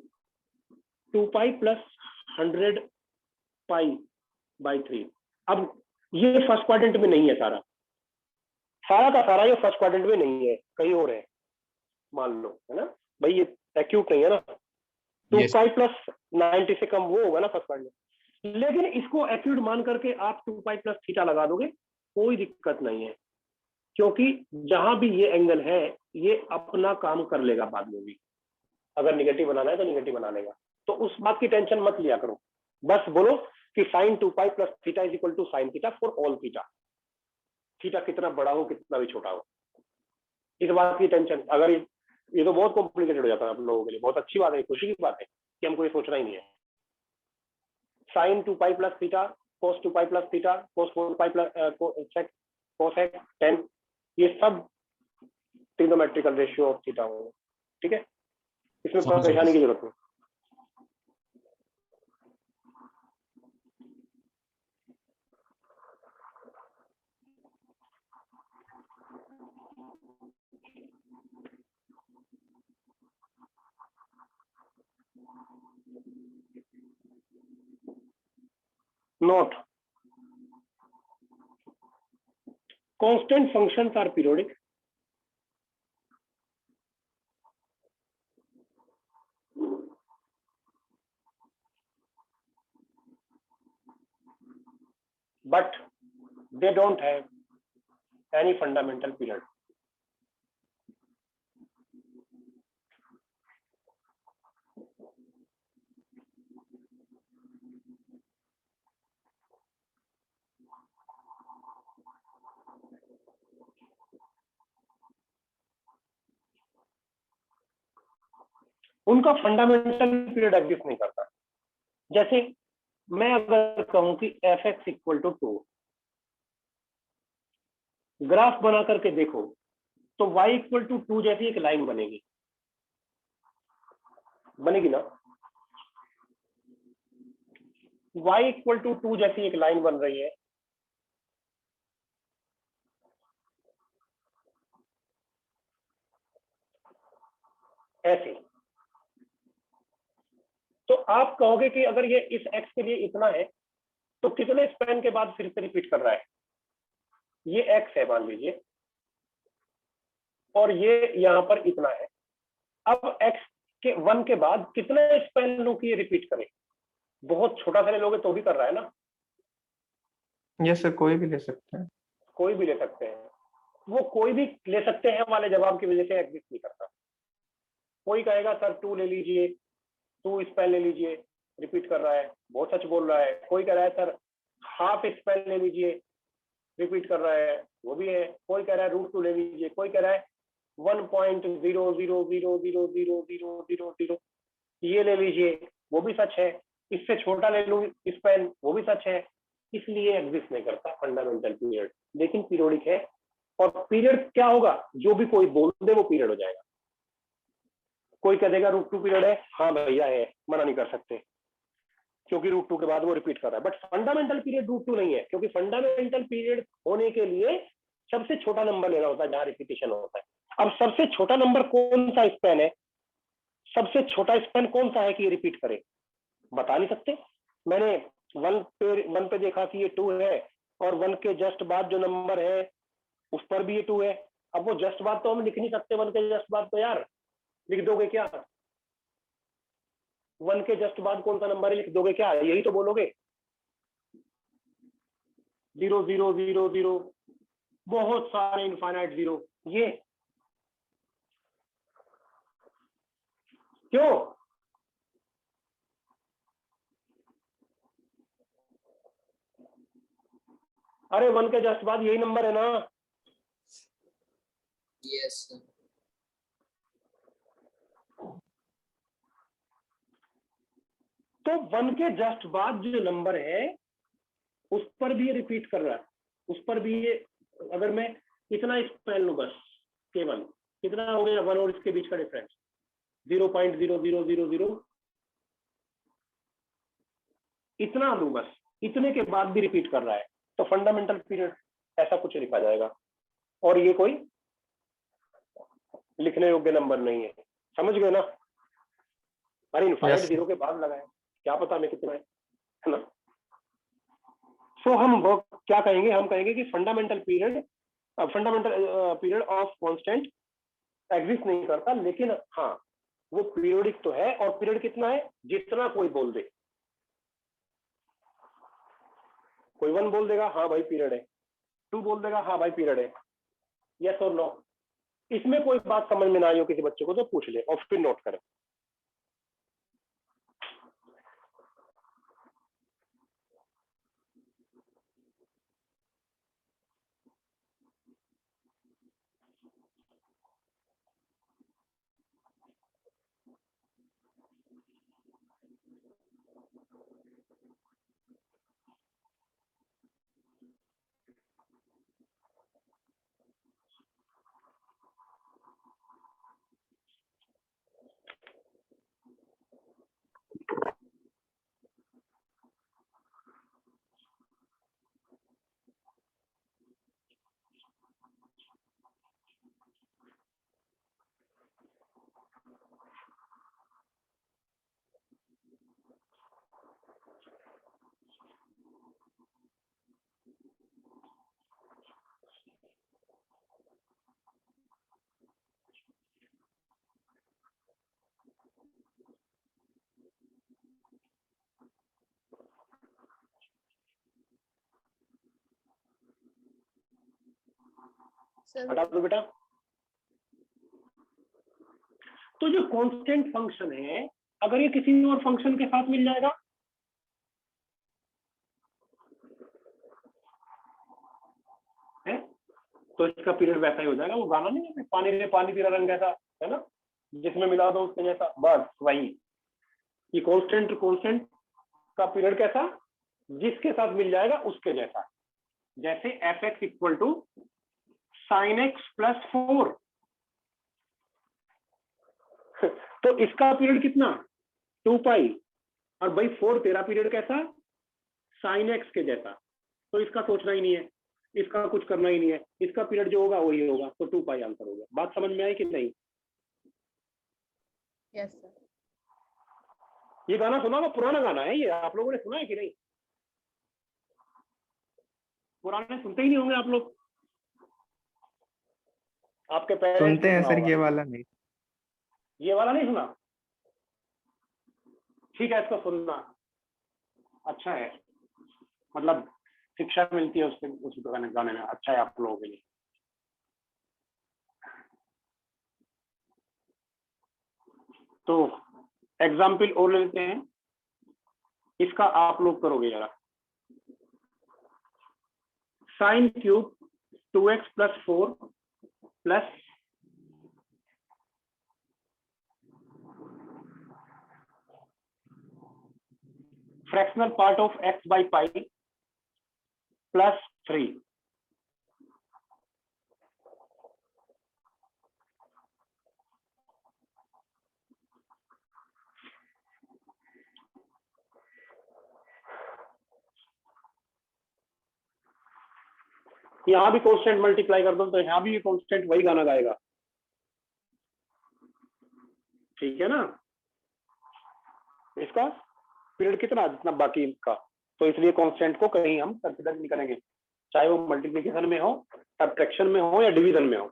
2 pi plus 100 pi by 3। अब ये फर्स्ट क्वाड्रेंट में नहीं है, सारा का सारा ये फर्स्ट क्वाड्रेंट में नहीं है, कहीं और है मान लो, है ना भाई, ये एक्यूट नहीं है ना। 2 Yes. पाई प्लस 90 से कम वो होगा ना फर्स्ट क्वाड्रेंट। लेकिन इसको एक्यूट मान करके आप 2 पाई प्लस थीटा लगा दोगे, कोई दिक्कत नहीं है, क्योंकि जहां भी ये एंगल है ये अपना काम कर लेगा बाद में भी। अगर निगेटिव बनाना है तो निगेटिव बना लेगा, तो उस बात की टेंशन मत लिया करो। बस बोलो कि sine 2 pi plus theta is equal to sine theta for all theta. Theta कितना बड़ा हो कितना भी छोटा हो, इस बात की टेंशन। अगर ये तो बहुत कॉम्प्लिकेटेड हो जाता है आप लोगों के लिए। बहुत अच्छी बात है, खुशी की बात है कि हमको ये सोचना ही नहीं है। Sine 2 pi plus theta cos 2 pi plus theta, cos 4 pi plus sec cosec tan, ये सब ट्रिग्नोमेट्रिकल रेशियो ऑफ थीटा होगा। ठीक है, इसमें समझ गया। परेशानी की जरूरत नहीं। Note: constant functions are periodic. But they don't have any fundamental period. उनका फंडामेंटल पीरियड एग्जिस्ट नहीं करता। जैसे मैं अगर कहूं कि f x equal to 2, graph बना करके देखो तो y इक्वल टू 2 जैसी एक लाइन बनेगी, बनेगी ना? y इक्वल टू 2 जैसी एक लाइन बन रही है, ऐसे। तो आप कहोगे कि अगर ये इस x के लिए इतना है तो कितने स्पैन के बाद फिर से रिपीट कर रहा है? ये x है मान लीजिए, और ये यहां पर इतना है। अब x के 1 के बाद कितने स्पैन लो कि ये रिपीट करे? बहुत छोटा सा ले लोगे तो भी कर रहा है ना? यस सर, कोई भी ले सकते हैं। कोई भी ले सकते हैं। वो कोई भी ले सकते हैं वाले जवाब की वजह से एग्जिस्ट नहीं करता। कोई कहेगा सर 2 ले लीजिए, 2 स्पैन ले लीजिए, रिपीट कर रहा है, बहुत सच बोल रहा है। कोई कह रहा है सर हाफ स्पैन ले लीजिए, रिपीट कर रहा है, वो भी है। कोई कह रहा है √2 ले लीजिए, कोई कह रहा है 1.00000000 ये ले लीजिए, वो भी सच है। इससे छोटा ले लूं स्पैन, वो भी सच है। इसलिए एग्जिस्ट नहीं करता फंडामेंटल पीरियड, लेकिन पीरियोडिक है। और पीरियड क्या होगा? जो भी कोई बोल दे वो पीरियड हो जाएगा। कोई कह देगा √2 पीरियड है, हाँ भैया है, मना नहीं कर सकते, क्योंकि √2 के बाद वो रिपीट कर रहा है। बट फंडामेंटल पीरियड √2 नहीं है, क्योंकि फंडामेंटल पीरियड होने के लिए सबसे छोटा नंबर लेना होता है जहां रिपीटेशन होता है। अब सबसे छोटा नंबर कौन सा स्पैन है? सबसे छोटा स्पैन कौन सा है कि ये रिपीट करे? बता नहीं सकते। मैंने 1 पे देखा कि ये 2 है, और 1 के जस्ट बाद जो नंबर है उस पर भी ये 2 है। अब वो जस्ट बाद तो हम लिख नहीं सकते, 1 के जस्ट बाद तो यार लिख दोगे क्या? 1 के जस्ट बाद कौन सा नंबर है लिख दोगे क्या? यही तो बोलोगे 0 0 0 0, बहुत सारे इनफाइनाइट 0। ये क्यों? अरे 1 के जस्ट बाद यही नंबर है ना? Yes, sir. तो 1 के जस्ट बाद जो नंबर है उस पर भी ये रिपीट कर रहा है, उस पर भी ये। अगर मैं इतना स्पेल लूं बस, केवल कितना हो गया 1 और इसके बीच का डिफरेंस? 0.0000, इतना लूं बस, इतने के बाद भी रिपीट कर रहा है, तो फंडामेंटल पीरियड ऐसा कुछ लिखा जाएगा। और ये कोई लिखने योग्य नंबर नहीं है। समझ गए ना? अरे इनफाइनाइट Yes. 0 के बाद लगाए, क्या पता मैं कितना है ना? सो हम वो क्या कहेंगे? हम कहेंगे कि fundamental period of constant exist नहीं करता, लेकिन हाँ वो पीरियोडिक तो है। और पीरियड कितना है? जितना कोई बोल दे। कोई 1 बोल देगा हाँ भाई पीरियड है, 2 बोल देगा हाँ भाई पीरियड है। यस और नो? इसमें कोई बात समझ में ना आई हो किसी बच्चे को तो पूछ ले और फिर नोट करें। सर हटा दो बेटा। तो जो कांस्टेंट फंक्शन है, अगर ये किसी और फंक्शन के साथ मिल जाएगा, है तो इसका पीरियड वैसा ही हो जाएगा। वो गाना नहीं है, पानी ने पानी तेरा रंग ऐसा, है ना, जिसमें मिला दो उसके जैसा, बस वही। ये कांस्टेंट कांस्टेंट का पीरियड कैसा, जिसके साथ मिल जाएगा उसके जैसा। जैसे f x equal to sine x plus 4, तो इसका पीरियड कितना, 2 पाई, और भाई 4 तेरा पीरियड कैसा, साइन एक्स के जैसा। तो इसका सोचना ही नहीं है, इसका कुछ करना ही नहीं है, इसका पीरियड जो होगा वही होगा। तो 2 पाई आंसर हो गया। बात समझ में आई कि नहीं? Yes sir. ये गाना सुना होगा, पुराना गाना है ये, आप लोगों ने सुना है कि नहीं? पुराने सुनते ही नहीं होंगे आप लोग, आपके पेरेंट्स सुनते हैं सर, ये वाला नहीं। ये वाला नहीं सुना? ठीक है, इसको सुनना, अच्छा है, मतलब शिक्षा मिलती है उससे, उस गाने में, अच्छा है आप लोगों के लिए। तो एग्जाम्पल और ले लेते हैं, इसका आप लोग करोगे जरा। Sine cube 2x plus 4 plus fractional part of x by pi plus 3। यहां भी कांस्टेंट मल्टीप्लाई कर दो तो यहां भी कांस्टेंट वही गाना गाएगा, ठीक है ना। इसका पीरियड कितना, जितना बाकी का, तो इसलिए कांस्टेंट को कहीं हम कंसिडर नहीं करेंगे, चाहे वो मल्टीप्लिकेशन में हो, सब्ट्रैक्शन में हो या डिवीजन में हो।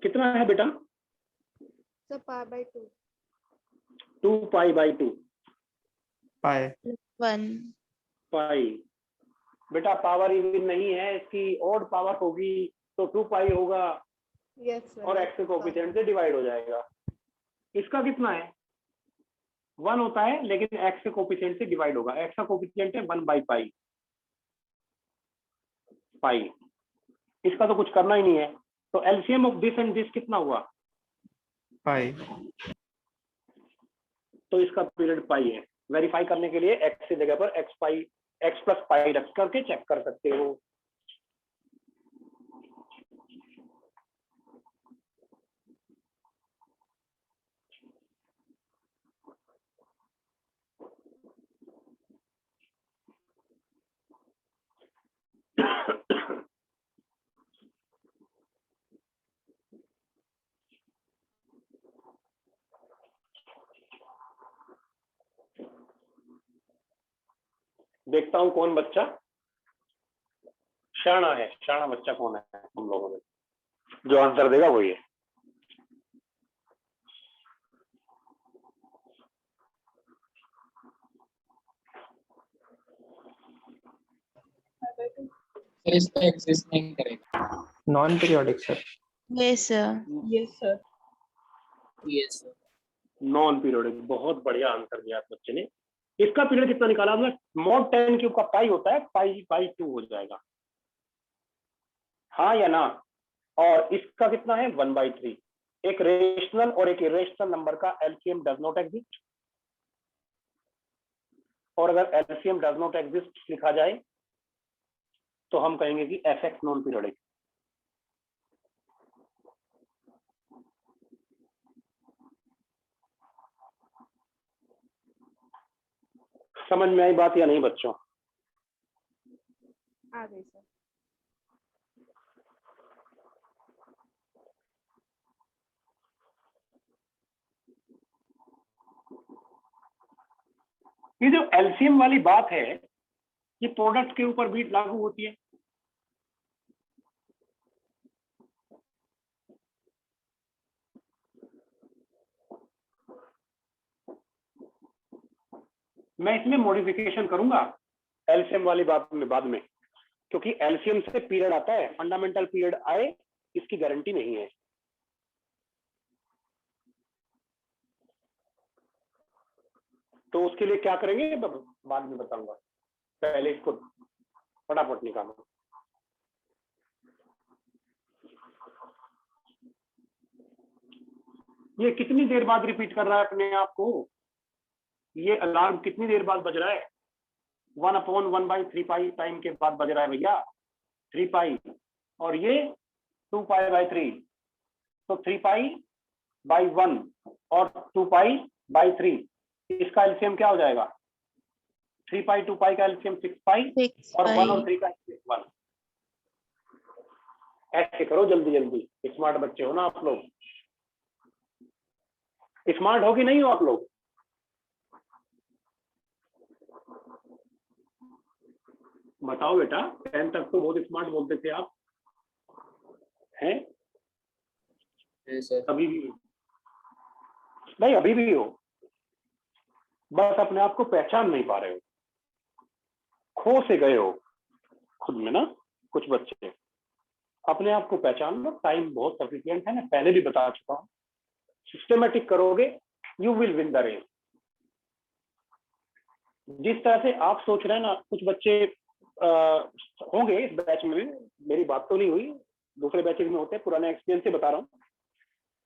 कितना है बेटा? Sir pi by 2 2 pi by 2 पाए 1। पाई। बेटा पावर इवन नहीं है, इसकी ओड पावर होगी तो 2 पाई होगा यस सर। और एक्स के कोएफिशिएंट से डिवाइड हो जाएगा। इसका कितना है, 1 होता है, लेकिन एक्स के कोएफिशिएंट से डिवाइड होगा। एक्स का कोएफिशिएंट है 1 बाई पाई, पाई। इसका तो कुछ करना ही नहीं है, तो LCM of this and this कितना हुआ, पाई। तो इसका पीरियड पाई है। वेरीफाई करने के लिए एक्स की जगह पर एक्स पाई, एक्स प्लस पाई रख करके चेक कर सकते हो। देखता हूं कौन बच्चा शाना है, शाना बच्चा कौन है हम लोगों में, जो आंसर देगा वही है। सर इसका एग्जिस्ट नहीं करेगा। Non periodic sir. Yes sir. Yes sir. Yes sir. Non periodic, बहुत बढ़िया आंसर दिया बच्चे ने। इसका पीरियड कितना निकाला हमने, मॉड 10 क्यूब का पाई होता है, पाई बाई 2 हो जाएगा, हाँ या ना। और इसका कितना है, 1 बाई 3। एक रेशनल और एक इरेशनल नंबर का एलसीएम डज नॉट एग्जिस्ट, और अगर एलसीएम डज नॉट एग्जिस्ट लिखा जाए तो हम कहेंगे कि एफ एक्स नॉन पीरियोडिक। समझ में आई बात या नहीं बच्चों? आ गई सर। ये जो एलसीएम वाली बात है ये प्रोडक्ट के ऊपर भी लागू होती है। मैं इसमें मॉडिफिकेशन करूंगा एलसीएम वाली बात में बाद में, क्योंकि एलसीएम से पीरियड आता है, फंडामेंटल पीरियड आए इसकी गारंटी नहीं है। तो उसके लिए क्या करेंगे बाद में बताऊंगा, पहले इसको फटाफट निकालो। ये कितनी देर बाद रिपीट कर रहा है अपने आप को? ये अलार्म कितनी देर बाद बज रहा है? 1/1/3 टाइम के बाद बज रहा है भैया, 3 पाई, और ये 2 पाई बाई 3, तो 3 पाई बाई 1 और 2 पाई बाई 3, इसका एलसीएम क्या हो जाएगा? 3 पाई 2 पाई का एलसीएम 6 पाई, और 1 और 3 का 1। ऐसे करो जल्दी जल्दी, स्मार्ट बच्चे हो ना आप लोग, स्मार्ट हो कि नहीं हो आप लोग? बताओ बेटा, 10 तक तो बहुत स्मार्ट बोलते थे आप, हैं? Yes, sir. अभी भी नहीं, अभी भी हो, बस अपने आप को पहचान नहीं पा रहे हो, खो से गए हो खुद में ना। कुछ बच्चे अपने आप को पहचान लो, टाइम बहुत सफिशिएंट है, मैं पहले भी बता चुका हूं। सिस्टमेटिक करोगे you will win the race. जिस तरह से आप सोच रहे हैं ना, कुछ बच्चे होंगे इस बैच में, मेरी बात तो नहीं हुई, दूसरे बैचेज में होते हैं, पुराने एक्सपीरियंस से बता रहा हूँ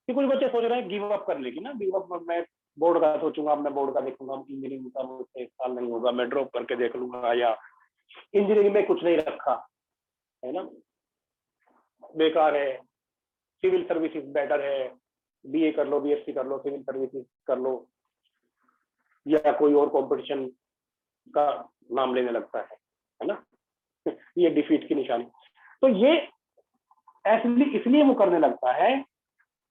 कि कुछ बच्चे सोच रहे हैं गिव अप करने की ना, गिव अप, मैं बोर्ड का सोचूंगा, मैं बोर्ड का देखूंगा, इंजीनियरिंग का मुझसे 1 साल नहीं होगा, मैं ड्रॉप करके देख लूंगा, या इंजीनियरिंग में कुछ नहीं रखा है ना, बेकार है, सिविल सर्विसेज बेटर है, बीए कर लो, बीएससी कर लो, सिविल सर्विसेज कर लो, या कोई और कंपटीशन का नाम लेने लगता है ना। ये डिफीट की निशानी। तो ये इसलिए वो करने लगता है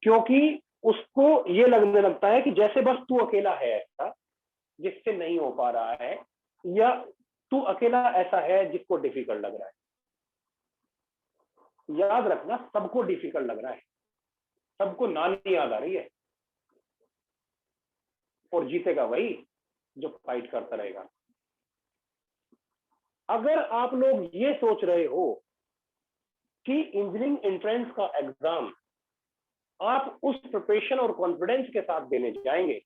क्योंकि उसको ये लगने लगता है कि जैसे बस तू अकेला है ऐसा जिससे नहीं हो पा रहा है, या तू अकेला ऐसा है जिसको डिफिकल्ट लग रहा है। याद रखना, सबको डिफिकल्ट लग रहा है, सबको नानी याद आ रही है, और जीतेगा वही जो फाइट करता रहेगा। अगर आप लोग ये सोच रहे हो कि इंजीनियरिंग एंट्रेंस का एग्जाम आप उस प्रिपरेशन और कॉन्फिडेंस के साथ देने जाएंगे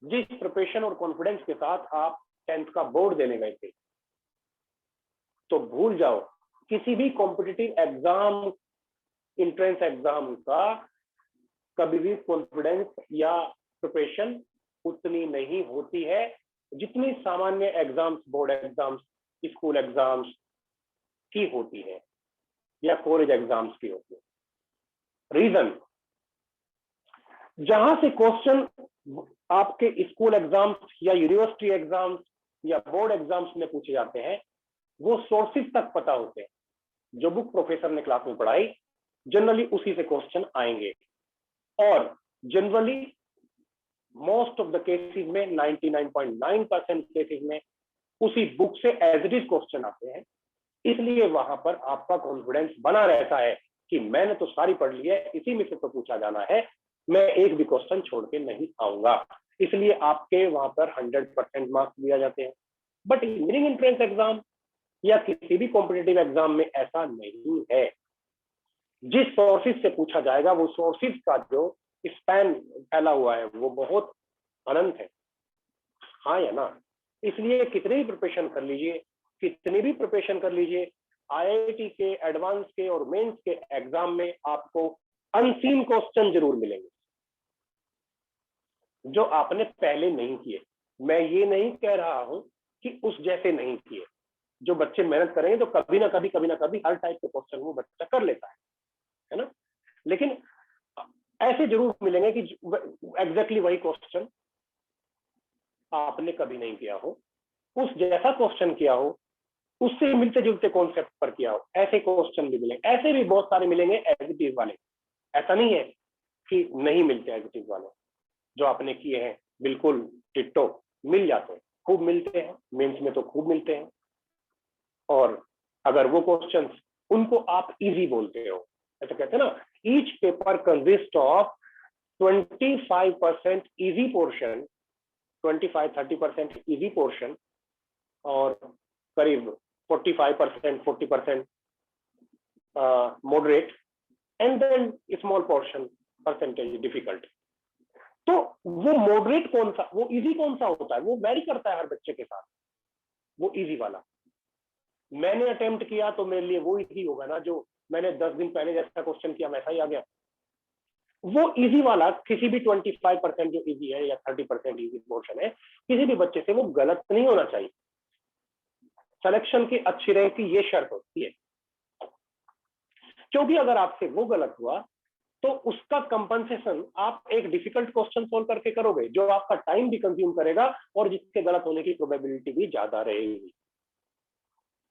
जिस प्रिपरेशन और कॉन्फिडेंस के साथ आप 10th का बोर्ड देने गए थे, तो भूल जाओ, किसी भी कॉम्पिटिटिव एग्जाम, एंट्रेंस एग्जाम का कभी भी कॉन्फिडेंस या प्रिपरेशन उतनी नहीं होती है जितनी सामान्य exams, board exams, school exams की होती है या कॉलेज एग्जाम्स की होती है। रीजन, जहां से क्वेश्चन आपके स्कूल एग्जाम्स या यूनिवर्सिटी एग्जाम्स या बोर्ड एग्जाम्स में पूछे जाते हैं, वो सोर्सेज तक पता होते हैं, जो बुक प्रोफेसर ने क्लास में पढ़ाई, जनरली उसी से क्वेश्चन आएंगे, और generally most of the cases में 99.9% केसेस में उसी बुक से एज इट इज क्वेश्चन आते हैं। इसलिए वहां पर आपका कॉन्फिडेंस बना रहता है कि मैंने तो सारी पढ़ ली है, इसी में से तो पूछा जाना है, मैं एक भी क्वेश्चन छोड़ के नहीं आऊंगा। इसलिए आपके वहां पर 100% मार्क्स दिया जाते हैं। बट इंजीनियरिंग एंट्रेंस एग्जाम या किसी भी कॉम्पिटिटिव एग्जाम में ऐसा नहीं है। जिस सोर्सेज से पूछा जाएगा वो सोर्सेज का जो स्पैन फैला हुआ है वो बहुत अनंत है, हाँ या ना। इसलिए कितनी भी प्रिपरेशन कर लीजिए, कितनी भी प्रिपरेशन कर लीजिए, आईआईटी के, एडवांस के और मेंस के एग्जाम में आपको अनसीन क्वेश्चन जरूर मिलेंगे जो आपने पहले नहीं किए। मैं ये नहीं कह रहा हूं कि उस जैसे नहीं किए। जो बच्चे मेहनत करेंगे तो कभी ना कभी हर टाइप के क्वेश्चन वो बच्चा कर लेता है ना। लेकिन ऐसे जरूर मिलेंगे कि एग्जैक्टली वही क्वेश्चन आपने कभी नहीं किया हो, उस जैसा क्वेश्चन किया हो, उससे मिलते जुलते कॉन्सेप्ट पर किया हो, ऐसे क्वेश्चन भी मिलेंगे। ऐसे भी बहुत सारे मिलेंगे एज इट इज वाले, ऐसा नहीं है कि नहीं मिलते एज इट इज वाले, जो आपने किए हैं बिल्कुल डिट्टो मिल जाते हैं। मिलते हैं, मेंस में तो खूब मिलते हैं। और अगर वो क्वेश्चंस उनको आप इजी बोलते हो, ऐसा कहते हैं ना, each paper consist of 25% easy portion, 25-30% easy portion और करीब 45% 40% moderate and then small portion percentage difficult। तो वो मॉडरेट कौन सा, वो इजी कौन सा होता है, वो वेरी करता है हर बच्चे के साथ। वो इजी वाला मैंने अटेम्प्ट किया तो मेरे लिए वो इजी होगा ना, जो मैंने 10 दिन पहले जैसा क्वेश्चन किया वैसा ही आ गया। वो इजी वाला किसी भी 25% जो इजी है या 30% इजी पोर्शन है, किसी भी बच्चे से वो गलत नहीं होना चाहिए। सिलेक्शन की अच्छी रैंक की ये शर्त होती है, क्योंकि अगर आपसे वो गलत हुआ तो उसका कंपनसेशन आप एक डिफिकल्ट क्वेश्चन सोल्व करके करोगे, जो आपका टाइम भी कंज्यूम करेगा और जिसके गलत होने की प्रोबेबिलिटी भी ज्यादा रहेगी।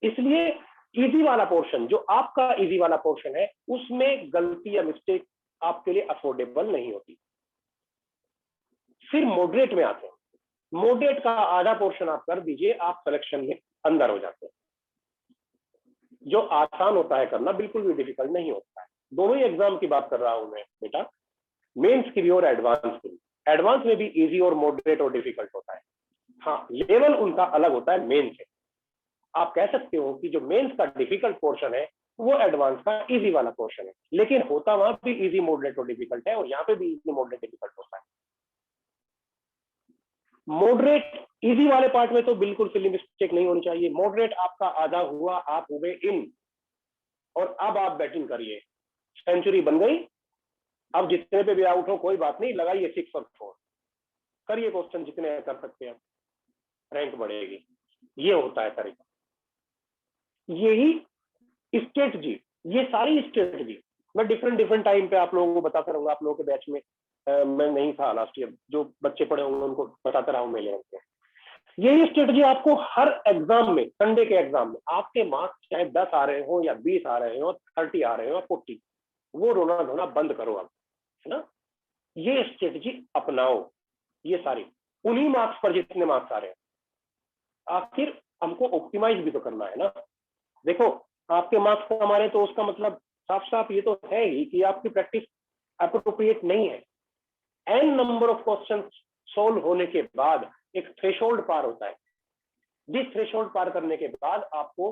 इसलिए इजी वाला पोर्शन, जो आपका इजी वाला पोर्शन है, उसमें गलती या मिस्टेक आपके लिए अफोर्डेबल नहीं होती। फिर मॉडरेट में आते हैं। मॉडरेट का आधा पोर्शन आप कर दीजिए, आप सिलेक्शन में अंदर हो जाते हैं। जो आसान होता है करना, बिल्कुल भी डिफिकल्ट नहीं होता है। दोनों ही एग्जाम की बात कर रहा हूं मैं बेटा, मेंस की भी और एडवांस की भी। एडवांस में भी इजी और मॉडरेट और डिफिकल्ट होता है। हाँ, लेवल उनका अलग होता है मेंस से। आप कह सकते हो कि जो मेंस का डिफिकल्ट पोर्शन है वो एडवांस का इजी वाला पोर्शन है, लेकिन होता वहां भी इजी मॉडरेट और डिफिकल्ट है, और यहाँ पे भी इजी मॉडरेट डिफिकल्ट होता है। मॉडरेट इजी वाले पार्ट में तो बिल्कुल सिली मिस्टेक नहीं होनी चाहिए। मॉडरेट आपका आधा हुआ, आप हो गए इन, और अब आप बैटिंग करिए, सेंचुरी बन गई। अब जितने पे भी आउट हो कोई बात नहीं, लगाइए 6 और 4, करिए क्वेश्चन जितने कर सकते हैं, रैंक बढ़ेगी। ये होता है तरीका। यही स्ट्रेटजी, ये सारी स्ट्रेटजी मैं डिफरेंट टाइम पे आप लोगों को बताता रहूंगा। आप लोगों के बैच में मैं नहीं था लास्ट ईयर, जो बच्चे पढ़े होंगे उनको बताता रहा हूँ मैं लेवल। यही स्ट्रेटजी आपको हर एग्जाम में, संडे के एग्जाम में, आपके मार्क्स चाहे 10 आ रहे हो या 20 आ रहे हो, 30 आ रहे हो, 40, वो रोना धोना बंद करो आप, है ना। ये स्ट्रेटजी अपनाओ, ये सारी उन्हीं मार्क्स पर जितने मार्क्स आ रहे हैं। आखिर हमको ऑप्टिमाइज भी तो करना है ना। देखो, आपके मार्क्स कम आ रहे हैं तो उसका मतलब साफ साफ ये तो है ही कि आपकी प्रैक्टिस अप्रोप्रिएट नहीं है। N number of question solve होने के बाद एक थ्रेशोल्ड पार होता है। जिस थ्रेशोल्ड पार करने के बाद आपको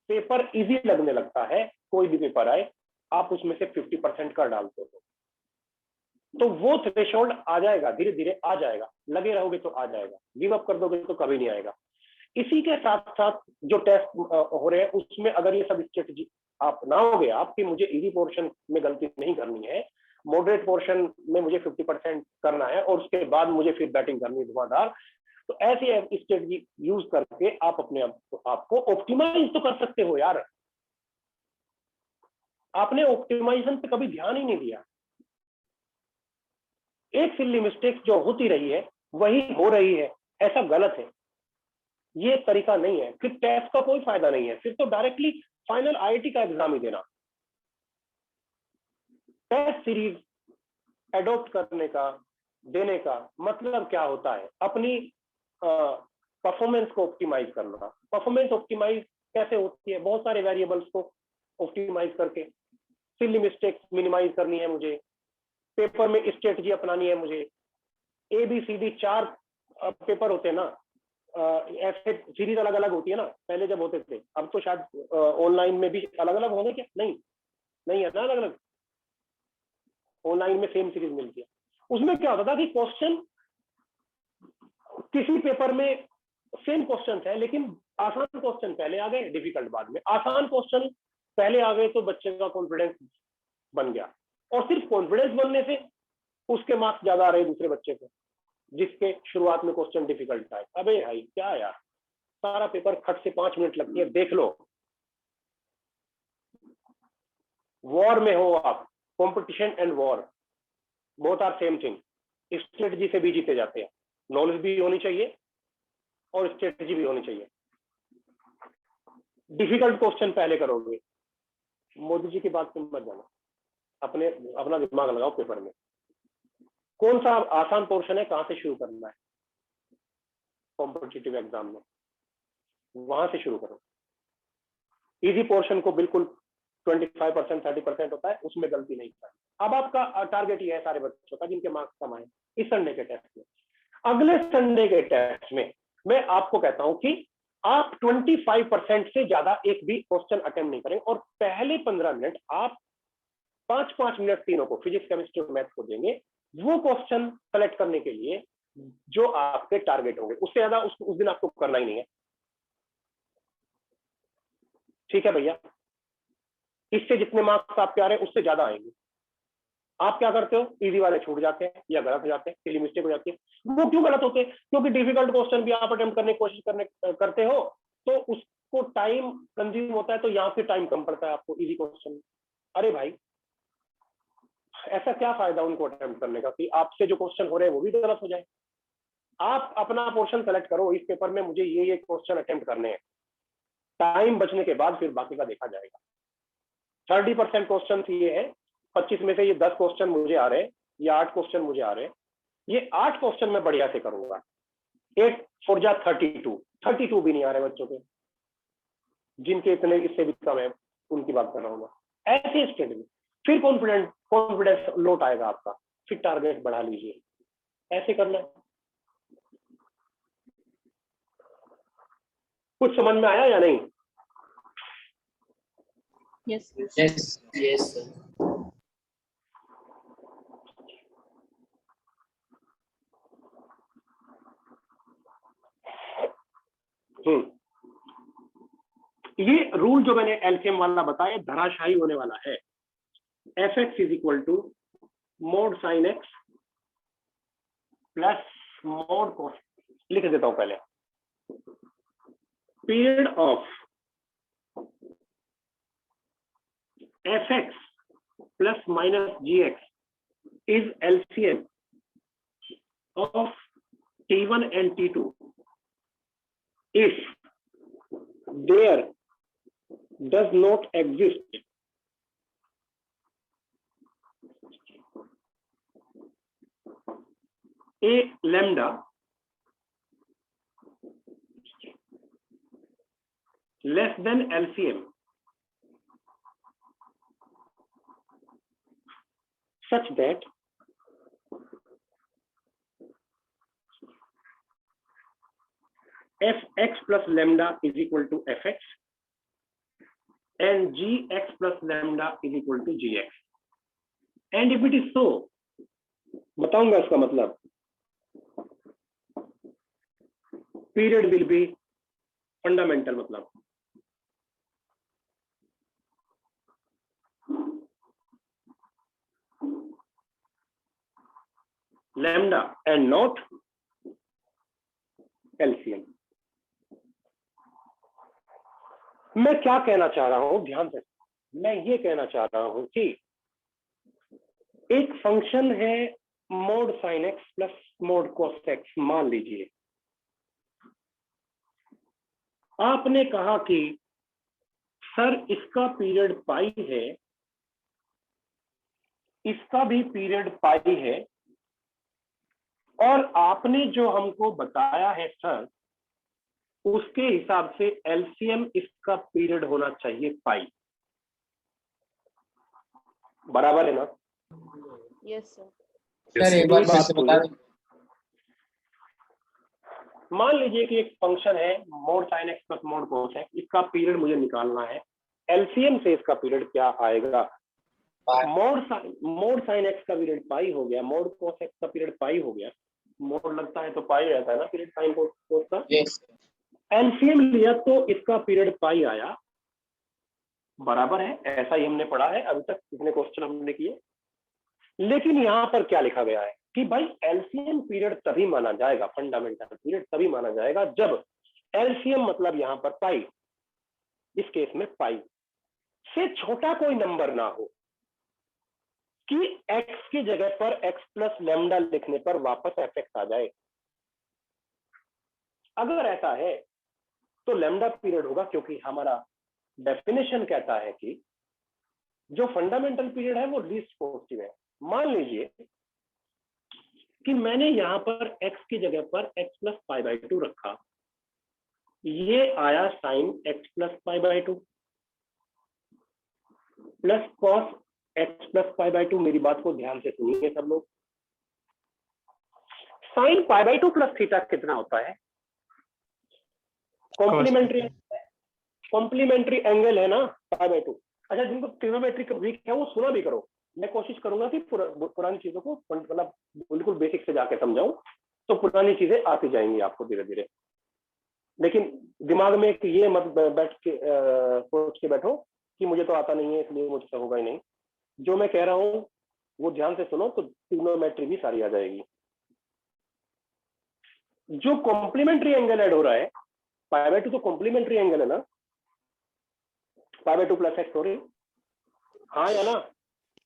पेपर इजी लगने लगता है, कोई भी पेपर आए आप उसमें से 50% कर डालते हो, तो वो थ्रेशोल्ड आ जाएगा, धीरे धीरे आ जाएगा। लगे रहोगे तो आ जाएगा, गिव अप कर दोगे तो कभी नहीं आएगा। इसी के साथ साथ जो टेस्ट हो रहे हैं उसमें अगर ये सब स्ट्रेटजी आप अपनाओगे, आपकी मुझे इजी पोर्शन में गलती नहीं करनी है, मॉडरेट पोर्शन में मुझे 50% करना है, और उसके बाद मुझे फिर बैटिंग करनी है धुआंधार, तो ऐसी स्ट्रेटजी यूज करके आप अपने आप को ऑप्टिमाइज तो कर सकते हो यार। आपने ऑप्टिमाइजेशन पे कभी ध्यान ही नहीं दिया। एक सिली मिस्टेक जो होती रही है वही हो रही है, ऐसा गलत है, ये तरीका नहीं है। फिर टेस्ट का कोई फायदा नहीं है, फिर तो डायरेक्टली फाइनल आईआईटी का एग्जाम ही देना। टेस्ट सीरीज एडॉप्ट करने का, देने का मतलब क्या होता है, अपनी परफॉर्मेंस को ऑप्टिमाइज करना। परफॉर्मेंस ऑप्टिमाइज कैसे होती है, बहुत सारे वेरिएबल्स को ऑप्टिमाइज करके, सिली मिस्टेक्स मिनिमाइज करनी है मुझे, पेपर में स्ट्रेटजी अपनानी है मुझे। ABCD 4 पेपर होते हैं ना, ऐसे सीरीज अलग अलग होती है ना, पहले जब होते थे, अब तो शायद ऑनलाइन में भी अलग अलग होंगे क्या, नहीं है ना अलग अलग, ऑनलाइन में सेम सीरीज मिलती है। उसमें क्या होता था कि क्वेश्चन किसी पेपर में सेम क्वेश्चन है, लेकिन आसान क्वेश्चन पहले आ गए, डिफिकल्ट बाद में। आसान क्वेश्चन पहले आ गए तो बच्चे का कॉन्फिडेंस बन गया, और सिर्फ कॉन्फिडेंस बनने से उसके मार्क्स ज्यादा आ रहे दूसरे बच्चे को, जिसके शुरुआत में क्वेश्चन डिफिकल्ट था। अबे भाई क्या यार, सारा पेपर खट से 5 मिनट लगती है, देख लो। वॉर में हो आप, competition and war both are same thing. Strategy से भी जीते जाते हैं, नॉलेज भी होनी चाहिए और स्ट्रेटजी भी होनी चाहिए। डिफिकल्ट क्वेश्चन पहले करोगे, मोदी जी की बात में मत जाना, अपना दिमाग लगाओ पेपर में। कौन सा आसान पोर्शन है, कहां से शुरू करना है, कॉम्पिटिटिव एग्जाम में, वहां से शुरू करो। इजी पोर्शन को बिल्कुल 25% 30% होता है, उसमें गलती नहीं करनी। अब आपका टारगेट ये है सारे बच्चों का जिनके मार्क्स कम आए इस संडे के टेस्ट में। अगले संडे के टेस्ट में मैं आपको कहता हूं कि आप 25% से ज्यादा एक भी क्वेश्चन अटेम्प्ट नहीं करें और पहले 15 मिनट आप 5-5 मिनट तीनों को, फिजिक्स केमिस्ट्री और मैथ को देंगे वो क्वेश्चन सेलेक्ट करने के लिए जो आपके टारगेट होंगे। उससे ज्यादा उस दिन आपको करना ही नहीं है। ठीक है भैया, इससे जितने मार्क्स आपके आ रहे हैं उससे ज्यादा आएंगे। आप क्या करते हो, इजी वाले छूट जाते हैं या गलत हो जाते हैं, सिली मिस्टेक हो जाती है। वो क्यों गलत होते हैं? क्योंकि डिफिकल्ट क्वेश्चन भी आप अटेम्प्ट करने की कोशिश करते हो तो उसको टाइम कंज्यूम होता है, तो यहाँ से टाइम कम पड़ता है आपको इजी क्वेश्चन। अरे भाई, ऐसा क्या फायदा उनको अटेम्प्ट करने का कि आपसे जो क्वेश्चन हो रहे हैं वो भी गलत हो जाए। आप अपना पोर्शन सेलेक्ट करो, इस पेपर में मुझे ये क्वेश्चन अटेम्प्ट करने हैं, टाइम बचने के बाद फिर बाकी का देखा जाएगा। 30% क्वेश्चन ये है, 25 में से ये 10 क्वेश्चन मुझे आ रहे हैं या 8 क्वेश्चन मुझे आ रहे हैं, ये 8 क्वेश्चन मैं बढ़िया से करूंगा। 8 4 जा 32 भी नहीं आ रहे बच्चों के, जिनके इतने इससे भी कम है उनकी बात कर रहा हूँ मैं। ऐसे स्टडी फिर कॉन्फिडेंस लौट आएगा आपका, फिर टारगेट बढ़ा लीजिए। ऐसे करना है। कुछ समझ में आया या नहीं? Yes yes sir. ये रूल जो मैंने एलसीएम वाला बताया धराशायी होने वाला है। F x is equal to mod sine x plus mod cos. लिख देता हूं पहले, period of f x plus minus g x is LCM of T1 and T2 if there does not exist a lambda less than LCM such that fx plus lambda is equal to fx and gx plus lambda is equal to gx. And if it is so, बताऊंगा इसका मतलब, period will be fundamental, मतलब lambda and not LCM. मैं क्या कहना चाह रहा हूं, ध्यान से, मैं ये कहना चाह रहा हूं कि एक फंक्शन है mode sine x plus mod cos x, मान लीजिए आपने कहा कि सर इसका पीरियड पाई है, इसका भी पीरियड पाई है, और आपने जो हमको बताया है सर उसके हिसाब से एलसीएम इसका पीरियड होना चाहिए पाई। बराबर है ना? Yes sir. सर एक बार फिर से बता दें। मान लीजिए कि एक फंक्शन है mode sine x plus mod cos x, इसका पीरियड मुझे निकालना है। एलसीएम से इसका पीरियड क्या आएगा? मोड साइन एक्स का पीरियड पाई हो गया, मोड कॉस एक्स का पीरियड पाई हो गया। मोड लगता है तो पाई रहता है ना पीरियड साइन कॉस का। यस एलसीएम लिया तो इसका पीरियड पाई आया, बराबर है, ऐसा ही हमने पढ़ा है अभी तक, कितने क्वेश्चन हमने किए। लेकिन यहाँ पर क्या लिखा गया है कि भाई एलसीएम पीरियड तभी माना जाएगा, फंडामेंटल पीरियड तभी माना जाएगा जब एलसीएम मतलब यहाँ पर पाई, इस केस में पाई से छोटा कोई नंबर ना हो, कि x की जगह पर x प्लस लैम्डा लिखने पर वापस fx आ जाए। अगर ऐसा है तो लैम्डा पीरियड होगा, क्योंकि हमारा डेफिनेशन कहता है कि जो फंडामेंटल पीरियड है वो लीस्ट पॉजिटिव है। मान लीजिए कि मैंने यहाँ पर x की जगह पर x प्लस पाई बाई 2 रखा, ये आया sine x plus pi by 2 plus cos x plus pi by 2। मेरी बात को ध्यान से सुनिए सब लोग। Sine pi by 2 plus theta कितना होता है? कॉम्प्लीमेंट्री एंगल है ना पाई बाई 2। अच्छा, जिनको ट्रिग्नोमेट्री वीक है वो सुना भी करो। मैं कोशिश करूंगा कि पुरानी चीजों को मतलब बिल्कुल बेसिक से जाके समझाऊं, तो पुरानी चीजें आती जाएंगी आपको धीरे धीरे। लेकिन दिमाग में कि ये मत बैठ के सोच के बैठो कि मुझे तो आता नहीं है इसलिए मुझसे होगा ही नहीं। जो मैं कह रहा हूँ वो ध्यान से सुनो तो ट्रिग्नोमेट्री भी सारी आ जाएगी। जो कॉम्प्लीमेंट्री एंगल ऐड हो रहा है, पाई बाई 2 तो कॉम्प्लीमेंट्री एंगल है ना, पाई बाई 2 प्लस एक्स, सॉरी, हाँ या ना?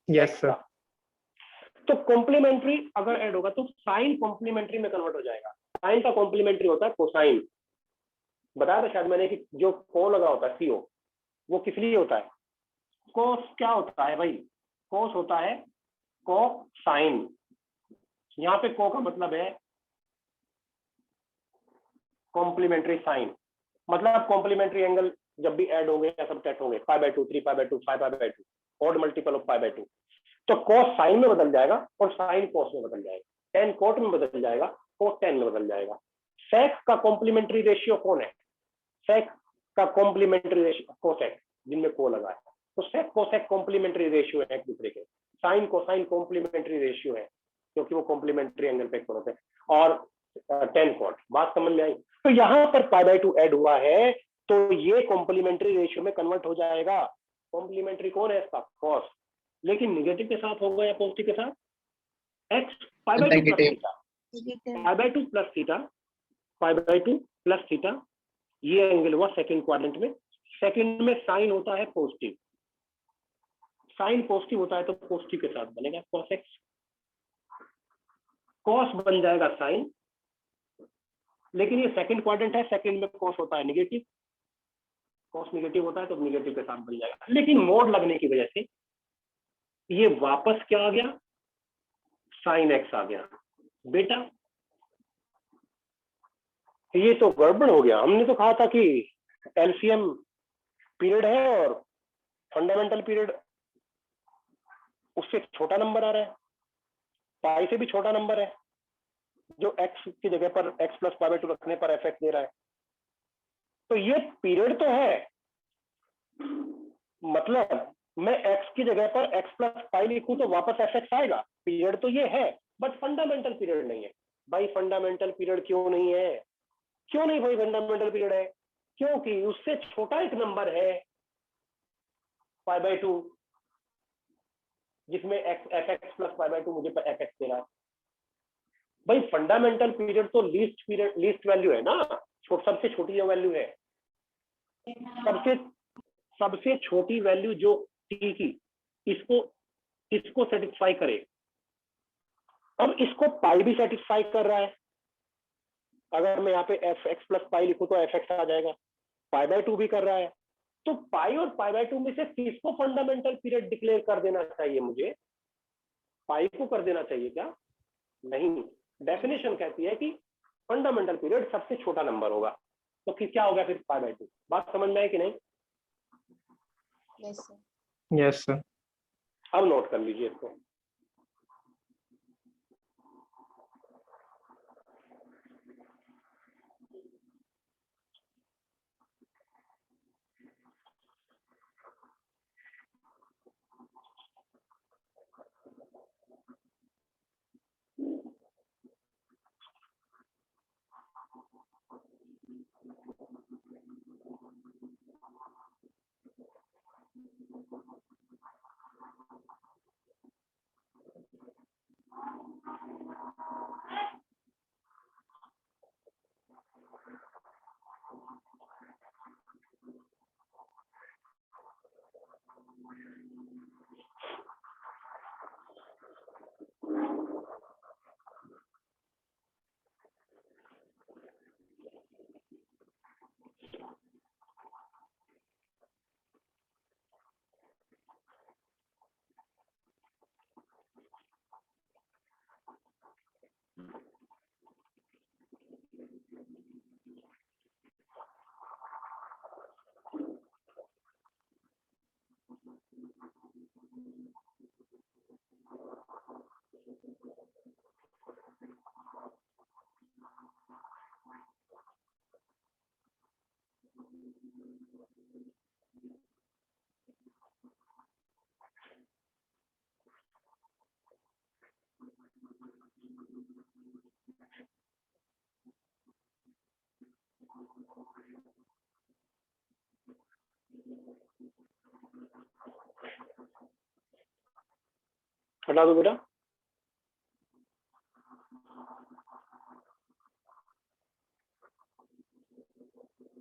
Yes sir. तो कॉम्प्लीमेंट्री अगर ऐड होगा तो साइन कॉम्प्लीमेंट्री में कन्वर्ट हो जाएगा। साइन का कॉम्प्लीमेंट्री होता है कोसाइन। बताया था शायद मैंने कि जो को लगा होता है सीओ, वो किस लिए होता है? कोस क्या होता है भाई? कोस होता है को साइन। यहाँ पे को का मतलब है कॉम्प्लीमेंट्री साइन। मतलब कॉम्प्लीमेंट्री एंगल जब भी ऐड होंगे या सबट्रैक्ट होंगे, पाई by 2, 3 pi by 2, 5 pi by 2, odd multiple of pi by 2, तो कॉस साइन में बदल जाएगा और साइन कॉस में बदल जाएगा, टेन कोट में बदल जाएगा, कोट टेन में बदल जाएगा। सेक का कॉम्प्लीमेंट्री रेशियो कौन है? सेक का कॉम्प्लीमेंट्री रेशियो कोसेक, जिनमें को लगा है, तो सेक कोसेक कॉम्प्लीमेंट्री रेशियो है एक दूसरे के। साइन कोसाइन कॉम्प्लीमेंट्री रेशियो है क्योंकि वो कॉम्प्लीमेंट्री एंगल पे होते हैं। और टेन कोट, बात समझ में आई? तो यहाँ पर पाई बाई 2 ऐड हुआ है तो ये कॉम्प्लीमेंट्री रेशियो में कन्वर्ट हो जाएगा। कॉम्प्लीमेंट्री कौन है इसका? कॉस। लेकिन निगेटिव के साथ होगा या पॉजिटिव के साथ? X pi by 2 plus theta, pi by 2 plus theta, pi by 2 plus theta, ये एंगल हुआ सेकंड क्वाड्रेंट में। सेकंड में साइन होता है पॉजिटिव, साइन पॉजिटिव होता है तो पॉजिटिव के साथ बनेगा कॉस एक्स। कॉस बन जाएगा साइन, लेकिन ये सेकंड क्वाड्रेंट है, सेकंड में कॉस होता है निगेटिव, कॉस निगेटिव होता है तो निगेटिव के साथ बन जाएगा। लेकिन मोड लगने की वजह से ये वापस क्या आ गया? साइन एक्स आ गया। बेटा ये तो गड़बड़ हो गया। हमने तो कहा था कि एलसीएम पीरियड है और फंडामेंटल पीरियड उससे छोटा नंबर आ रहा है, पाई से भी छोटा नंबर है, जो एक्स की जगह पर एक्स प्लस पाई बाई 2 रखने पर एफ एक्स दे रहा है। तो ये पीरियड तो है, मतलब मैं एक्स की जगह पर एक्स प्लस पाई लिखूं तो वापस एफ एक्स आएगा। पीरियड तो ये है बट फंडामेंटल पीरियड नहीं है। भाई फंडामेंटल पीरियड क्यों नहीं है? क्यों नहीं भाई फंडामेंटल पीरियड है? क्योंकि उससे छोटा एक नंबर है पाई बाई 2 जिसमें F x plus pi by 2 मुझे एफ एक्स दे रहा है। भाई फंडामेंटल पीरियड तो लीस्ट वैल्यू है ना, सबसे छोटी जो वैल्यू है, सबसे छोटी वैल्यू जो टी की, इसको सेटिस्फाई करे। अब इसको पाई भी सेटिस्फाई कर रहा है। अगर मैं यहाँ पे एफ एक्स प्लस पाई लिखूं तो एफ एक्स आ जाएगा। पाई बाई 2 भी कर रहा है। तो पाई और पाई बाई 2 में से किसको फंडामेंटल पीरियड डिक्लेयर कर देना चाहिए? मुझे पाई को कर देना चाहिए क्या? नहीं, डेफिनेशन कहती है कि फंडामेंटल पीरियड सबसे छोटा नंबर होगा। तो क्या होगा फिर पाई बाई 2? बात समझ में आई कि नहीं? Yes sir. Yes sir. अब नोट कर लीजिए इसको। हटा दो बेटा।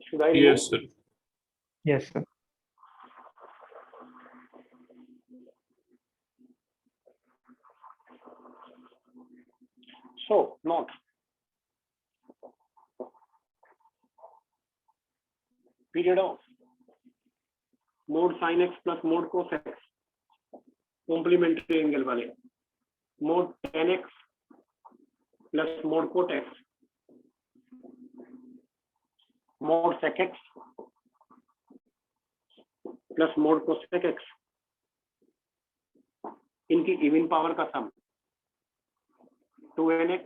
Should I remove? Yes, sir. Yes, sir. So, not period of mod sin x plus mod cos x, complementary angle वाले, mod tan x plus mod cot x, mod sec x plus mod cosec x, इनकी even power का सम 2nx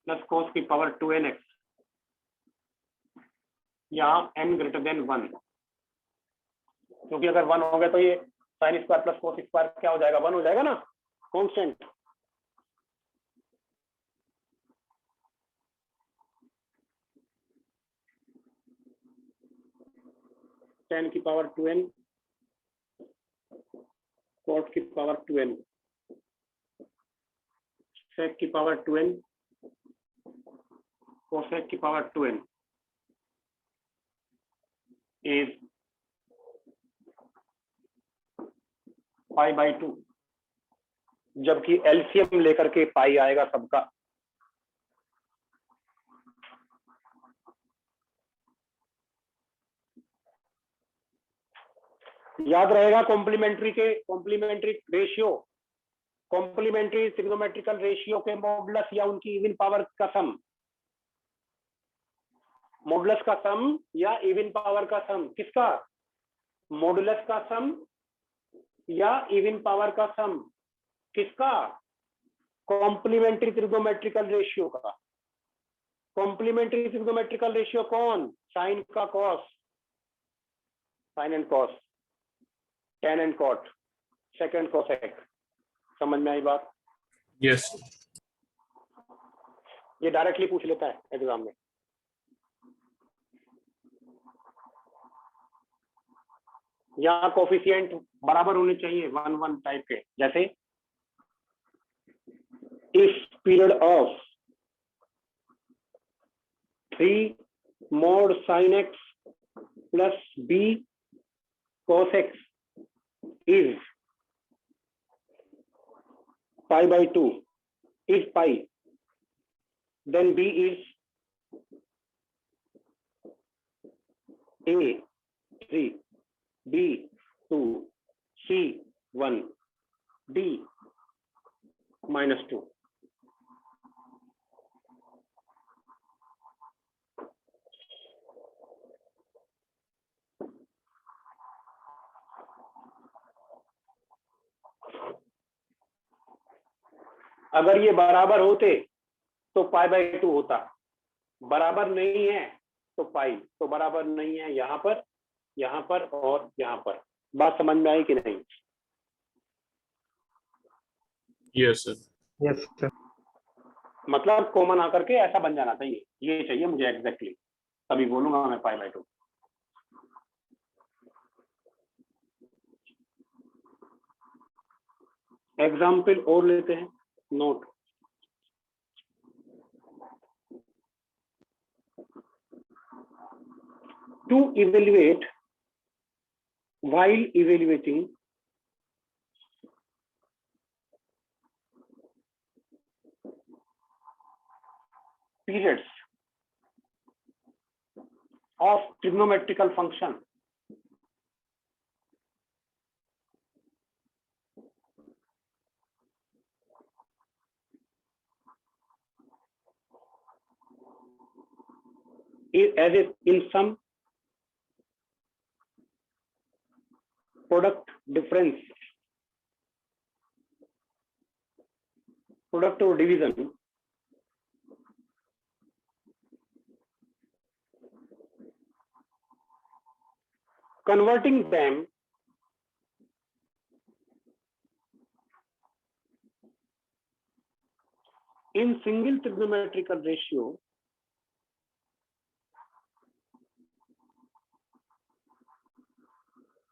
plus cos की power 2nx, यहाँ n greater than 1, क्योंकि अगर 1 हो गया तो ये sine square plus cos square क्या हो जाएगा, 1 हो जाएगा ना, कांस्टेंट। tan की पावर 2n, cot की पावर 2n, sec की पावर 2n, cosec की power 2n is pi by 2, जबकि एलसीएम लेकर के पाई आएगा सबका। याद रहेगा complementary ratio, complementary trigonometrical ratio के मॉडुलस या उनकी इवन पावर का सम, मॉडुलस का सम या इवन पावर का सम, किसका, मॉडुलस का सम या इवन पावर का सम, किसका, कॉम्प्लीमेंट्री ट्रिग्नोमेट्रिकल रेशियो का। कॉम्प्लीमेंट्री ट्रिग्नोमेट्रिकल रेशियो कौन, साइन का cos, sine and cos, tan and cot, second cosec. समझ में आई बात? Yes, sir. ये डायरेक्टली पूछ लेता है एग्जाम में। यहाँ कोफिशिएंट बराबर होने चाहिए 1-1 टाइप के, जैसे इस period of 3 mod sin x plus b cos x is pi by 2 is pi, then b is a 3, b 2, c 1, d -2। अगर ये बराबर होते तो पाई बाई 2 होता, बराबर नहीं है तो पाई, तो बराबर नहीं है यहाँ पर और यहाँ पर। बात समझ में आई कि नहीं? Yes, sir. Yes, sir. मतलब कॉमन आकर के ऐसा बन जाना चाहिए, ये चाहिए मुझे एग्जैक्टली, तभी बोलूंगा मैं पाई बाई 2। एग्जाम्पल और लेते हैं, note. To evaluate, while evaluating periods of trigonometrical function, as in some product difference, product or division converting them in single trigonometrical ratio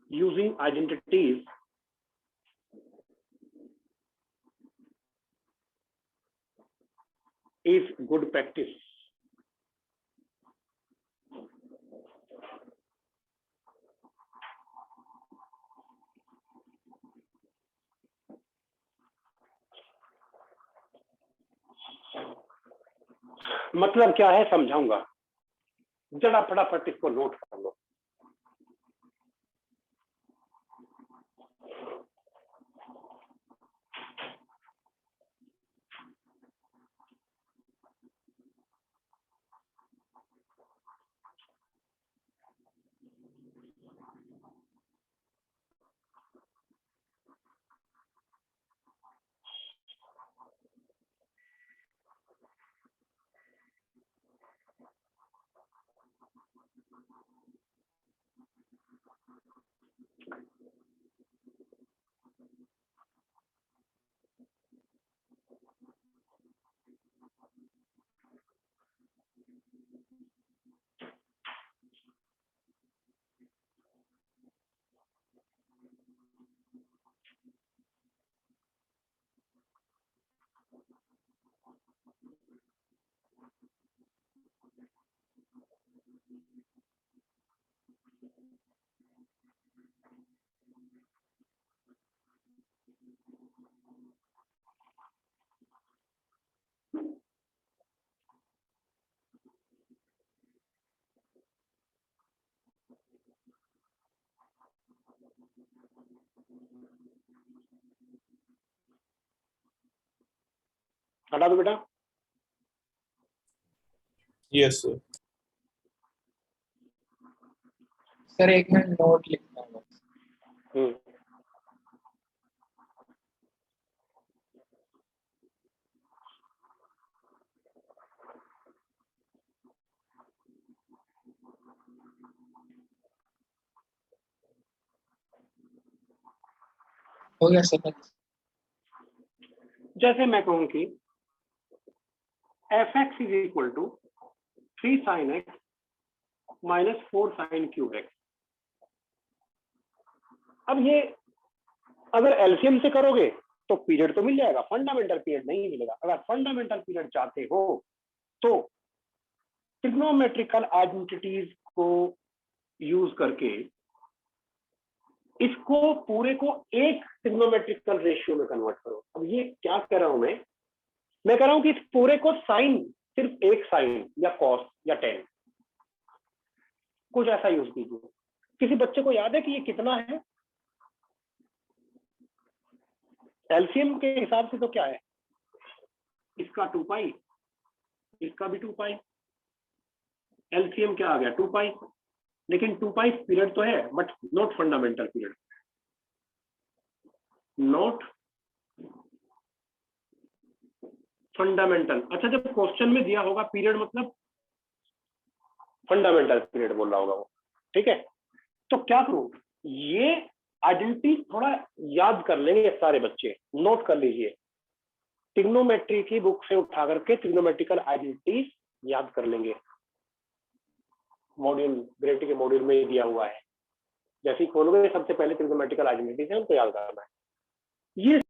using identities is good practice. मतलब क्या है समझाऊंगा, जरा फटाफट इसको नोट कर लो। हटा दो बेटा। Yes, sir. सर एक मिनट नोट लिखना है बस। हम्म, हो गया सर। जैसे मैं कहूं कि f x is equal to 3 sin x minus 4 sin cube x. अब ये अगर एलसीएम से करोगे तो पीरियड तो मिल जाएगा, फंडामेंटल पीरियड नहीं मिलेगा। अगर फंडामेंटल पीरियड चाहते हो तो ट्रिग्नोमेट्रिकल आइडेंटिटीज को यूज करके इसको पूरे को एक ट्रिग्नोमेट्रिकल रेशियो में कन्वर्ट करो। अब ये क्या कह रहा हूं मैं कह रहा हूं कि इस पूरे को साइन, सिर्फ एक साइन या कॉस या टेन, कुछ ऐसा यूज कीजिए। किसी बच्चे को याद है कि ये कितना है? एलसीएम के हिसाब से तो क्या है, इसका 2 पाई, इसका भी 2 पाई, एलसीएम क्या आ गया 2 पाई। लेकिन 2 पाई पीरियड तो है but not fundamental period, not fundamental. अच्छा, जब क्वेश्चन में दिया होगा पीरियड मतलब फंडामेंटल पीरियड बोल रहा होगा वो, ठीक है। तो क्या करूं, ये आइडेंटिटी थोड़ा याद कर लेंगे सारे बच्चे, नोट कर लीजिए। ट्रिग्नोमेट्री की बुक से उठा करके ट्रिग्नोमेट्रिकल आइडेंटिटीज याद कर लेंगे। मॉड्यूल ग्रेविटी के मॉड्यूल में ही दिया हुआ है। जैसे ही खोलोगे सबसे पहले ट्रिग्नोमेट्रिकल आइडेंटिटीज है उनको याद करना है। ये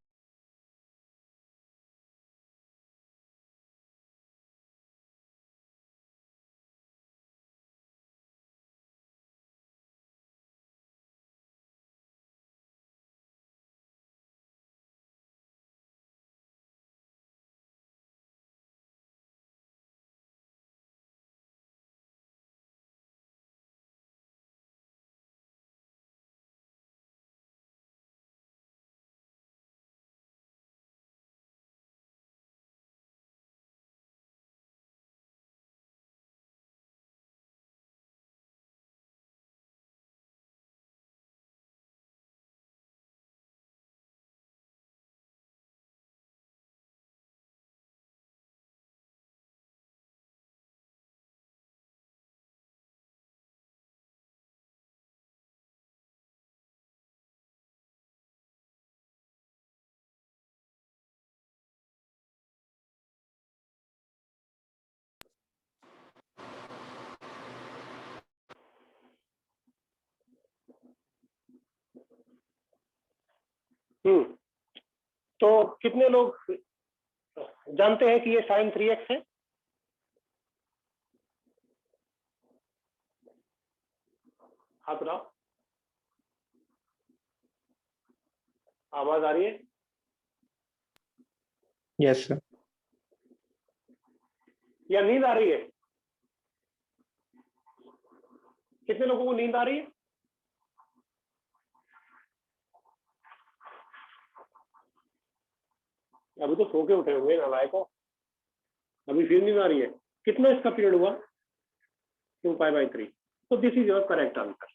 तो कितने लोग जानते हैं कि ये sin 3x है? हाथ उठाओ। आवाज आ रही है? Yes sir. या नींद आ रही है? कितने लोगों को नींद आ रही है? अभी तो सो के उठे हुए नालायकों, अभी फिर नींद आ रही है। कितना इसका पीरियड हुआ? 2π/3। तो this is your correct answer.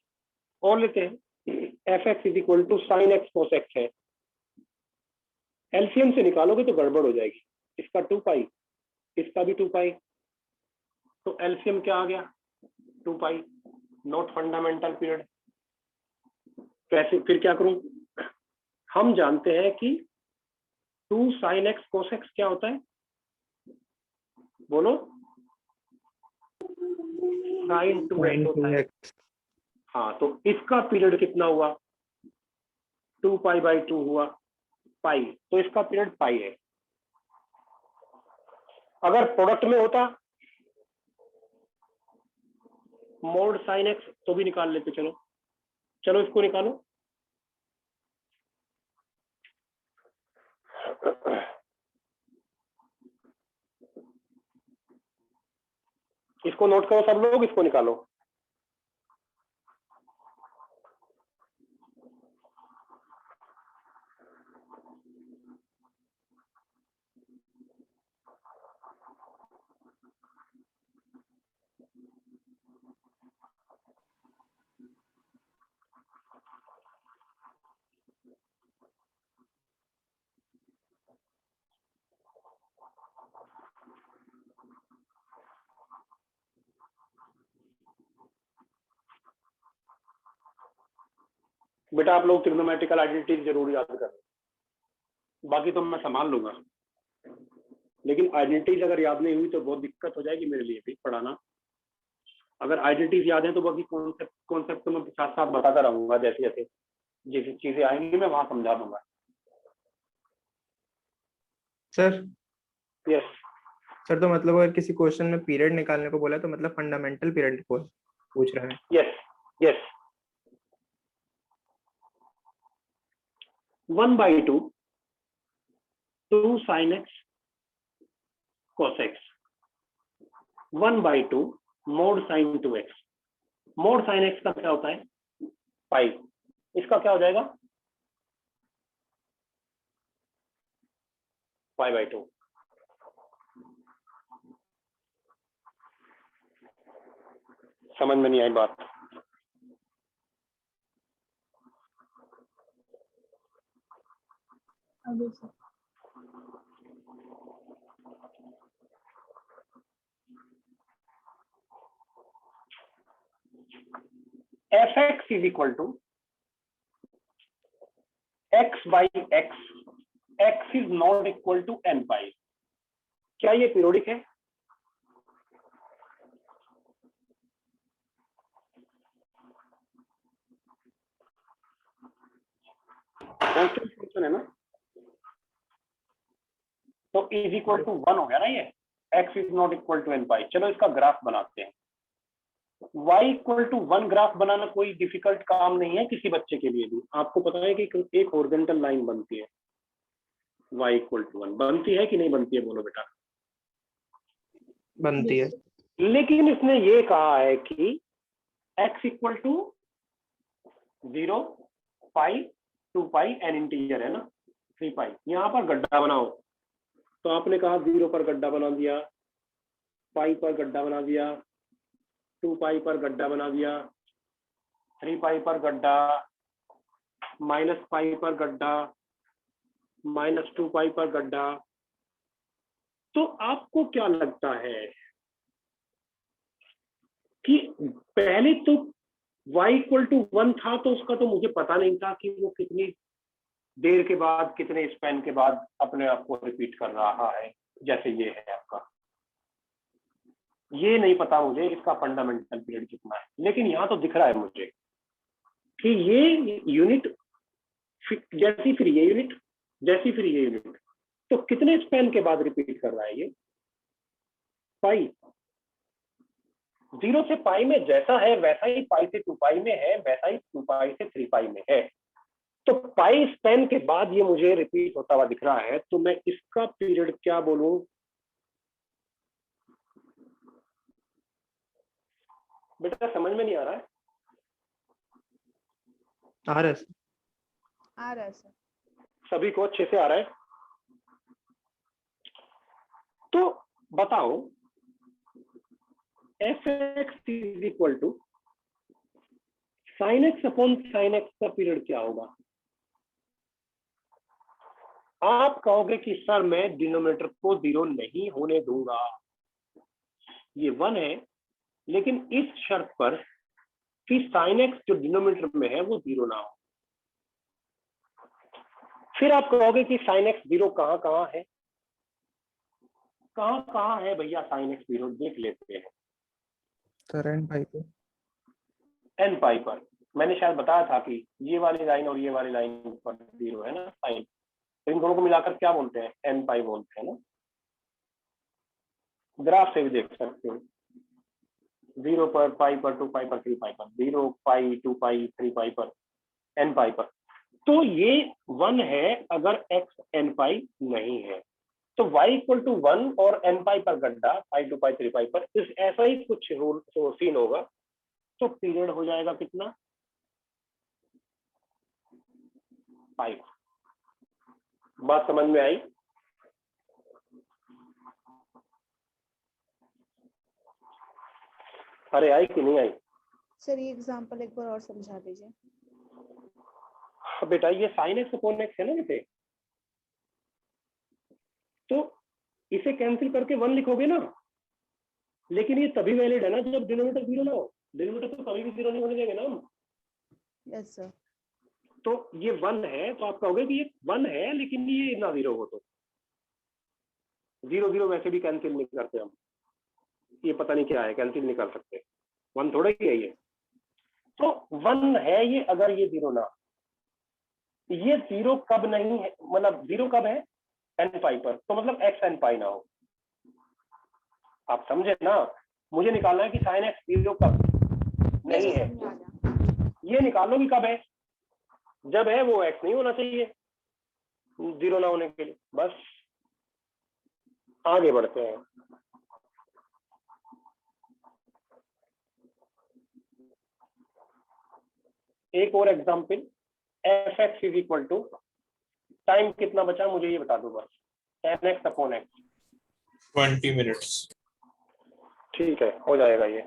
और लेते हैं fx is equal to sine x cos x है। एलसीएम से निकालोगे तो गड़बड़ हो जाएगी। इसका 2π, इसका भी 2π, तो एलसीएम क्या आ गया? 2π, नॉट फंडामेंटल पीरियड। कैसे, फिर क्या करूं? हम जानते हैं कि 2 sin x cos x क्या होता है? बोलो। sin 2x होता है। हाँ, तो इसका पीरियड कितना हुआ? 2π/2 हुआ, पाई, तो इसका पीरियड पाई है। अगर प्रोडक्ट में होता मोड sin x तो भी निकाल लेते। चलो चलो इसको निकालो। इसको नोट करो सब लोग, इसको निकालो। बेटा आप लोग ट्रिग्नोमेट्रिकल आइडेंटिटीज जरूर याद करें, बाकी तो मैं संभाल लूंगा, लेकिन आइडेंटिटीज अगर याद नहीं हुई तो बहुत दिक्कत हो जाएगी मेरे लिए भी पढ़ाना। अगर आइडेंटिटीज याद है तो बाकी कॉन्सेप्ट तो मैं साथ साथ बताता रहूंगा, जैसे जैसे जैसी चीजें आएंगी मैं वहां समझा दूंगा। सर यस सर, तो मतलब अगर किसी क्वेश्चन में पीरियड निकालने को बोला तो मतलब फंडामेंटल पीरियड को पूछ रहा है। Yes yes 1/2 2 sin x cos x 1/2 mod sin 2x। mod sin x का क्या होता है? पाई। इसका क्या हो जाएगा? π/2। समझ में नहीं आई बात? अभी से fx is equal to x/x, x is not equal to n/, क्या ये पीरियोडिक है? कांस्टेंट फंक्शन है ना, तो इज इक्वल टू 1 हो गया ना ये। x is not equal to n/। चलो इसका ग्राफ बनाते हैं। y इक्वल टू 1 ग्राफ बनाना कोई डिफिकल्ट काम नहीं है किसी बच्चे के लिए भी। आपको पता है कि एक हॉरिजॉन्टल लाइन बनती है, y इक्वल टू 1 बनती है कि नहीं बनती है? बोलो बेटा। बनती है। लेकिन इसने ये कहा है कि x equal to 0 pi 2π n integer है ना, 3π। यहाँ पर गड्ढा बनाओ, तो आपने कहा 0 पर गड्ढा बना दिया, पाई पर गड्ढा बना दिया, 2π पर गड्ढा बना दिया, 3π पर गड्ढा, -π पर गड्ढा, -2π पर गड्ढा। तो आपको क्या लगता है कि पहले तो y इक्वल टू 1 था, तो उसका तो मुझे पता नहीं था कि वो कितनी देर के बाद, कितने स्पैन के बाद अपने आप को रिपीट कर रहा है। जैसे ये है आपका, ये नहीं पता मुझे इसका फंडामेंटल पीरियड कितना है, लेकिन यहाँ तो दिख रहा है मुझे कि ये यूनिट जैसी फिर ये यूनिट, जैसी फिर ये यूनिट, तो कितने स्पैन के बाद रिपीट कर रहा है ये? पाई। 0 से पाई में जैसा है वैसा ही पाई से 2 पाई में है, वैसा ही 2 पाई से 3 पाई में है। तो पाई स्पैन के बाद ये मुझे रिपीट होता हुआ दिख रहा है, तो मैं इसका पीरियड क्या बोलूं? बेटा समझ में नहीं आ रहा है? आ रहा है सर। आ रहा है सर। सभी को अच्छे से आ रहा है? तो बताओ fx is equal to sin x upon sin x का पीरियड क्या होगा? आप कहोगे कि सर मैं डिनोमिनेटर को 0 नहीं होने दूंगा, ये 1 है, लेकिन इस शर्त पर कि sin x जो डिनोमिनेटर में है वो 0 ना हो। फिर आप कहोगे कि sin x 0 कहाँ कहाँ है? कहाँ कहाँ है भैया sin x 0? देख लेते हैं। सर एन पाई पे। n पाई पर मैंने शायद बताया था कि ये वाली लाइन और ये वाली लाइन पर 0 है ना साइन, तो इन दोनों को मिलाकर क्या बोलते हैं? n पाई बोलते हैं ना। ग्राफ से भी देख सकते हो, 0 पर, पाई पर, 2 पाई पर, 3 पाई पर, 0 पाई, 2 पाई, 3 पाई पर, n पाई पर। तो ये 1 है अगर x n पाई नहीं है, तो y इक्वल टू 1 और n पाई पर गड्ढा, पाई 2 पाई 3 पाई पर, इस ऐसा ही कुछ सीन होगा। तो पीरियड हो जाएगा कितना? 5। बात समझ में आई? अरे आई कि नहीं आई? सर ये एग्जांपल एक बार और समझा दीजिए। बेटा ये साइन एक्स अपॉन एक्स है ना बेटे, तो इसे कैंसिल करके 1 लिखोगे ना, लेकिन ये तभी वैलिड है ना जब डिनोमिनेटर 0 ना हो। डिनोमिनेटर तो कभी भी 0 नहीं होने देंगे ना हम। Yes sir. तो ये 1 है, तो आप कहोगे कि ये 1 है लेकिन ये ना 0 हो, तो 0 0 वैसे भी कैंसिल नहीं करते हम, ये पता नहीं क्या है, कैंसिल नहीं कर सकते, 1 थोड़ा ही है ये। तो 1 है ये अगर ये 0 ना, ये 0 कब नहीं है, मतलब 0 कब है? n पाई पर, तो मतलब x n पाई ना हो। आप समझे ना? मुझे निकालना है कि sin x 0 कब नहीं है, ये निकालो कि कब है। जब है वो x नहीं होना चाहिए 0 ना होने के लिए। बस आगे बढ़ते हैं। एक और example, fx is equal to, time कितना बचा मुझे ये बता दो बस, tan x upon x। 20 minutes. ठीक है, हो जाएगा ये।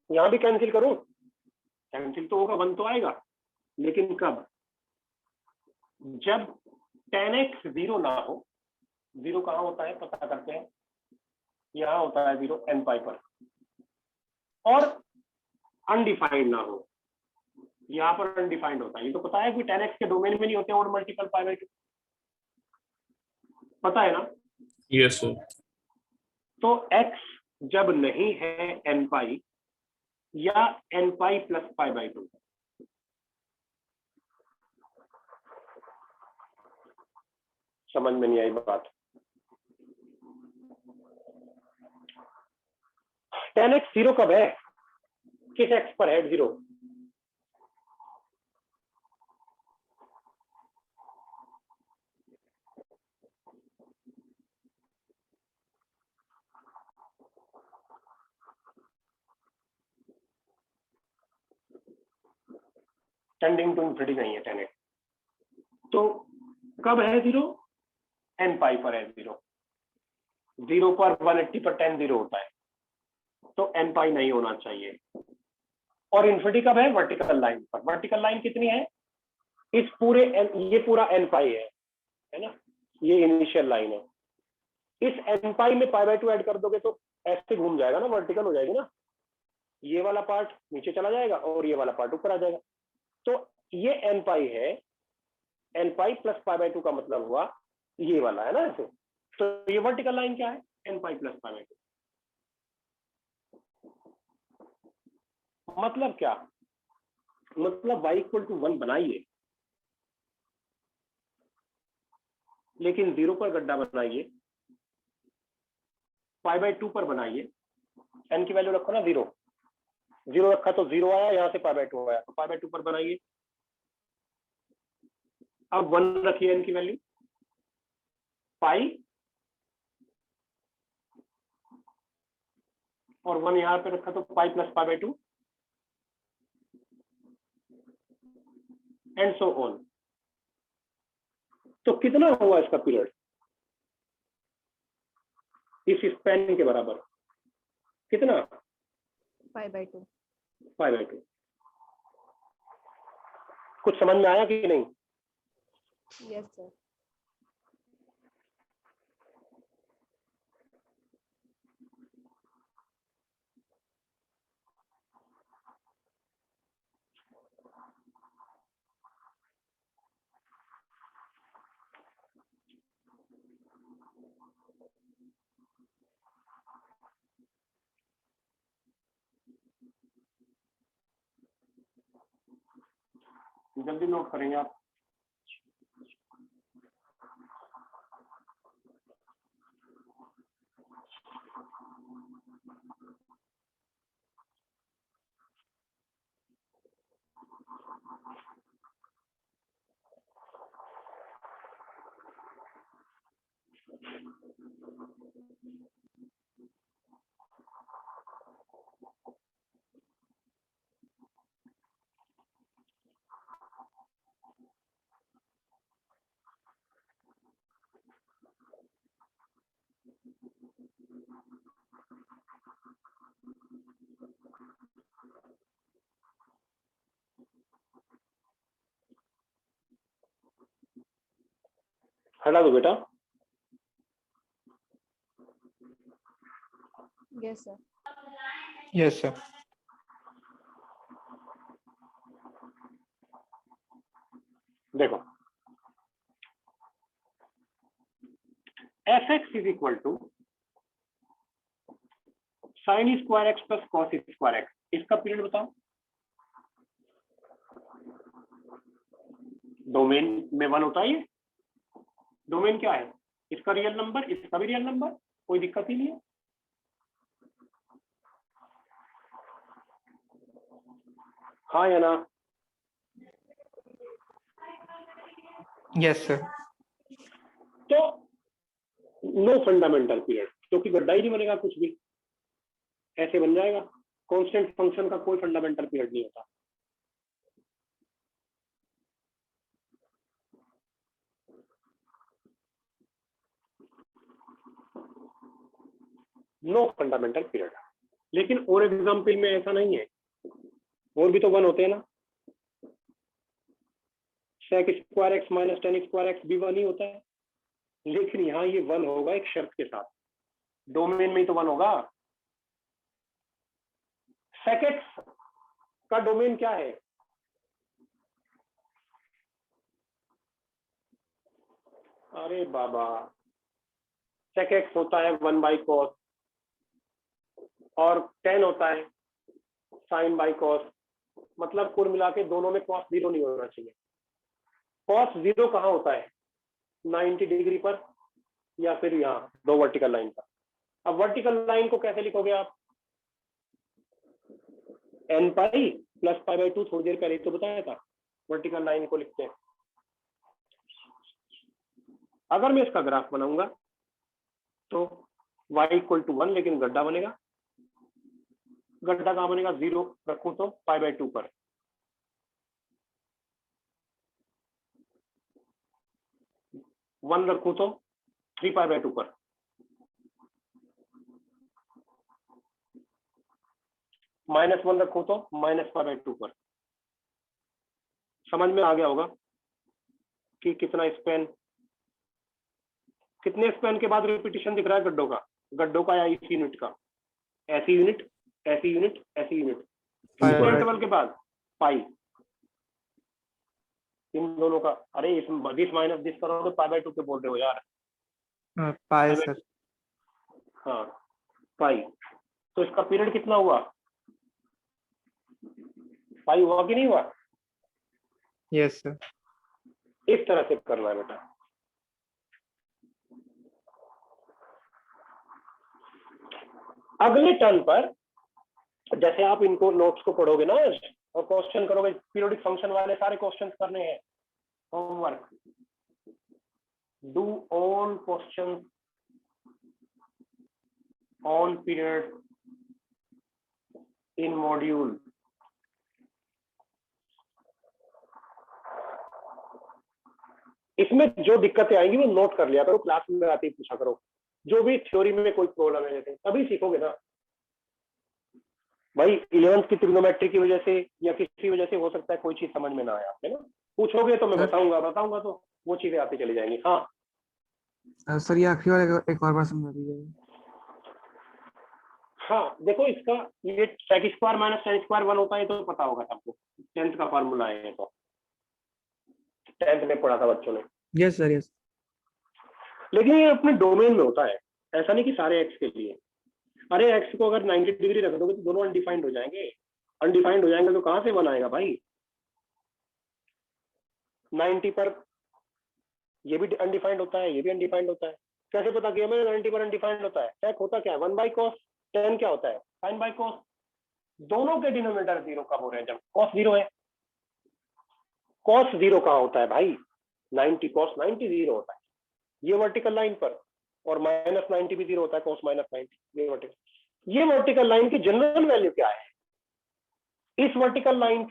यहां भी कैंसिल करूं? कैंसिल तो होगा, 1 तो आएगा, लेकिन कब? जब tan x 0 ना हो। 0 कहाँ होता है पता करते हैं, यहाँ होता है 0 n पाई पर, और अनडिफाइंड ना हो, यहाँ पर अनडिफाइंड होता है। ये तो पता है कि tan x के डोमेन में नहीं होते और मल्टीपल पाई बाई 2, पता है ना? Yes, sir. तो x जब नहीं है n पाई या n pi plus pi by 2, समझ में नहीं आई बात? tan x 0 कब है? किस x पर है 0? टेंडिंग टू इंफिनिटी नहीं है tan x, तो कब है 0? n पाई पर है 0। 0 पर 180 पर tan 0 होता है, तो n पाई नहीं होना चाहिए। और इन्फिनिटी कब है? वर्टिकल लाइन पर। वर्टिकल लाइन कितनी है? इस पूरे ये पूरा n पाई है ना, ये इनिशियल लाइन है। इस n पाई में पाई बाई 2 ऐड कर दोगे तो ऐसे घूम जाएगा ना, वर्टिकल हो जाएगी ना, ये वाला पार्ट नीचे चला जाएगा और ये वाला पार्ट ऊपर आ जाएगा। तो ये n पाई है, n pi plus pi by 2 का मतलब हुआ ये वाला है ना ऐसे। तो ये वर्टिकल लाइन क्या है? n pi plus pi by 2। मतलब क्या, मतलब y इक्वल टू 1 बनाइए, लेकिन 0 पर गड्ढा बनाइए, π/2 पर बनाइए, n की वैल्यू रखो ना 0, 0 रखा तो 0 आया, यहाँ से π/2 आया, तो π/2 पर बनाइए। अब 1 रखिए n की वैल्यू, पाई और 1 यहाँ पे रखा तो pi plus π/2 and so on. तो कितना हुआ इसका पीरियड इस स्पैन के बराबर, कितना, π/2। π/2। कुछ समझ में आया कि नहीं? Yes sir. जल्दी नोट करेंगे आप। हटा दो बेटा। Yes sir. Yes sir. देखो fx is equal to sine square x plus cos square x, इसका पीरियड बताओ। डोमेन में 1 होता है ये, डोमेन क्या है, इसका रियल नंबर, इसका भी रियल नंबर, कोई दिक्कत ही नहीं है। हाँ या ना? Yes sir. तो नो फंडामेंटल पीरियड, क्योंकि गड्ढा ही नहीं बनेगा, कुछ भी ऐसे बन जाएगा। कांस्टेंट फंक्शन का कोई फंडामेंटल पीरियड नहीं होता। No fundamental period. लेकिन और एग्जाम्पल में ऐसा नहीं है, और भी तो 1 होते हैं ना। sec square x minus ten square x भी 1 ही होता है, लेकिन यहाँ ये 1 होगा एक शर्त के साथ, डोमेन में ही तो 1 होगा। sec x का डोमेन क्या है, अरे बाबा, sec x होता है 1/cos और 10 होता है sin/cos, मतलब कुल मिला के दोनों में cos 0 नहीं होना चाहिए। cos 0 कहाँ होता है, 90 डिग्री पर या फिर यहाँ 2 वर्टिकल लाइन पर। अब वर्टिकल लाइन को कैसे लिखोगे आप, n पाई प्लस π/2, थोड़ी देर पहले तो बताया था वर्टिकल लाइन को लिखते हैं। अगर मैं इसका ग्राफ बनाऊंगा तो y इक्वल टू 1, लेकिन गड्ढा बनेगा, गड्ढा कहाँ बनेगा, 0 रखूं तो π/2 पर, वन रखूं तो 3π/2 पर, -1 रखूं तो -π/2 पर। समझ में आ गया होगा कि कितना स्पेन, कितने स्पेन के बाद रिपीटिशन दिख रहा है गड्ढों का या इस यूनिट का, ऐसी यूनिट, ऐसी यूनिट, ऐसी यूनिट, कितने इंटरवल के बाद, पाई, इन दोनों का। अरे इसमें दिस माइनस दिस करोगे π/2 के बोल रहे हो यार। पाई सर। हाँ पाई। तो इसका पीरियड कितना हुआ, पाई हुआ कि नहीं हुआ? Yes sir. इस तरह से करना है बेटा। अगले टर्न पर जैसे आप इनको नोट्स को पढ़ोगे ना और क्वेश्चन करोगे, पीरियोडिक फंक्शन वाले सारे क्वेश्चन करने हैं, homework, do all question on period in module. इसमें जो दिक्कतें आएंगी वो नोट कर लिया करो, क्लास में आते ही पूछा करो। जो भी थ्योरी में कोई प्रॉब्लम है जैसे तभी सीखोगे ना भाई। 11th की ट्रिग्नोमेट्री की वजह से या किसी वजह से हो सकता है कोई चीज समझ में ना आए आपके ना, पूछोगे तो मैं बताऊंगा तो वो चीजें आती चली जाएंगी। हाँ सर ये आखिरी वाला एक और बार समझा दीजिए। हाँ देखो, इसका ये sec square minus tan square 1 होता है तो पता होगा सबको, 10th का फॉर्मूला है तो 10th में पढ़ा था बच्चों ने। Yes sir yes. लेकिन ये अपने डोमेन में होता है, ऐसा नहीं कि सारे एक्स के लिए। अरे एक्स को अगर 90 डिग्री रख दोगे तो दोनों अनडिफाइंड हो जाएंगे। अनडिफाइंड हो जाएंगे तो कहां से 1 आएगा भाई? 90 पर ये भी अनडिफाइंड होता है, ये भी अनडिफाइंड होता है। कैसे पता किया मैंने 90 पर अनडिफाइंड होता है? sec होता क्या है? 1/cos, tan क्या होता है? sin/cos। दोनों के डिनोमिनेटर 0 कब हो रहे हैं? जब cos 0 है। cos 0 कहाँ होता है भाई? 90 cos 90 0 होता है ये वर्टिकल लाइन पर, और माइनस 90 भी 0 होता है, cos माइनस 90 ये वर्टिकल। ये वर्टिकल लाइन की जनरल वैल्यू क्या है? इस वर्टिकल लाइन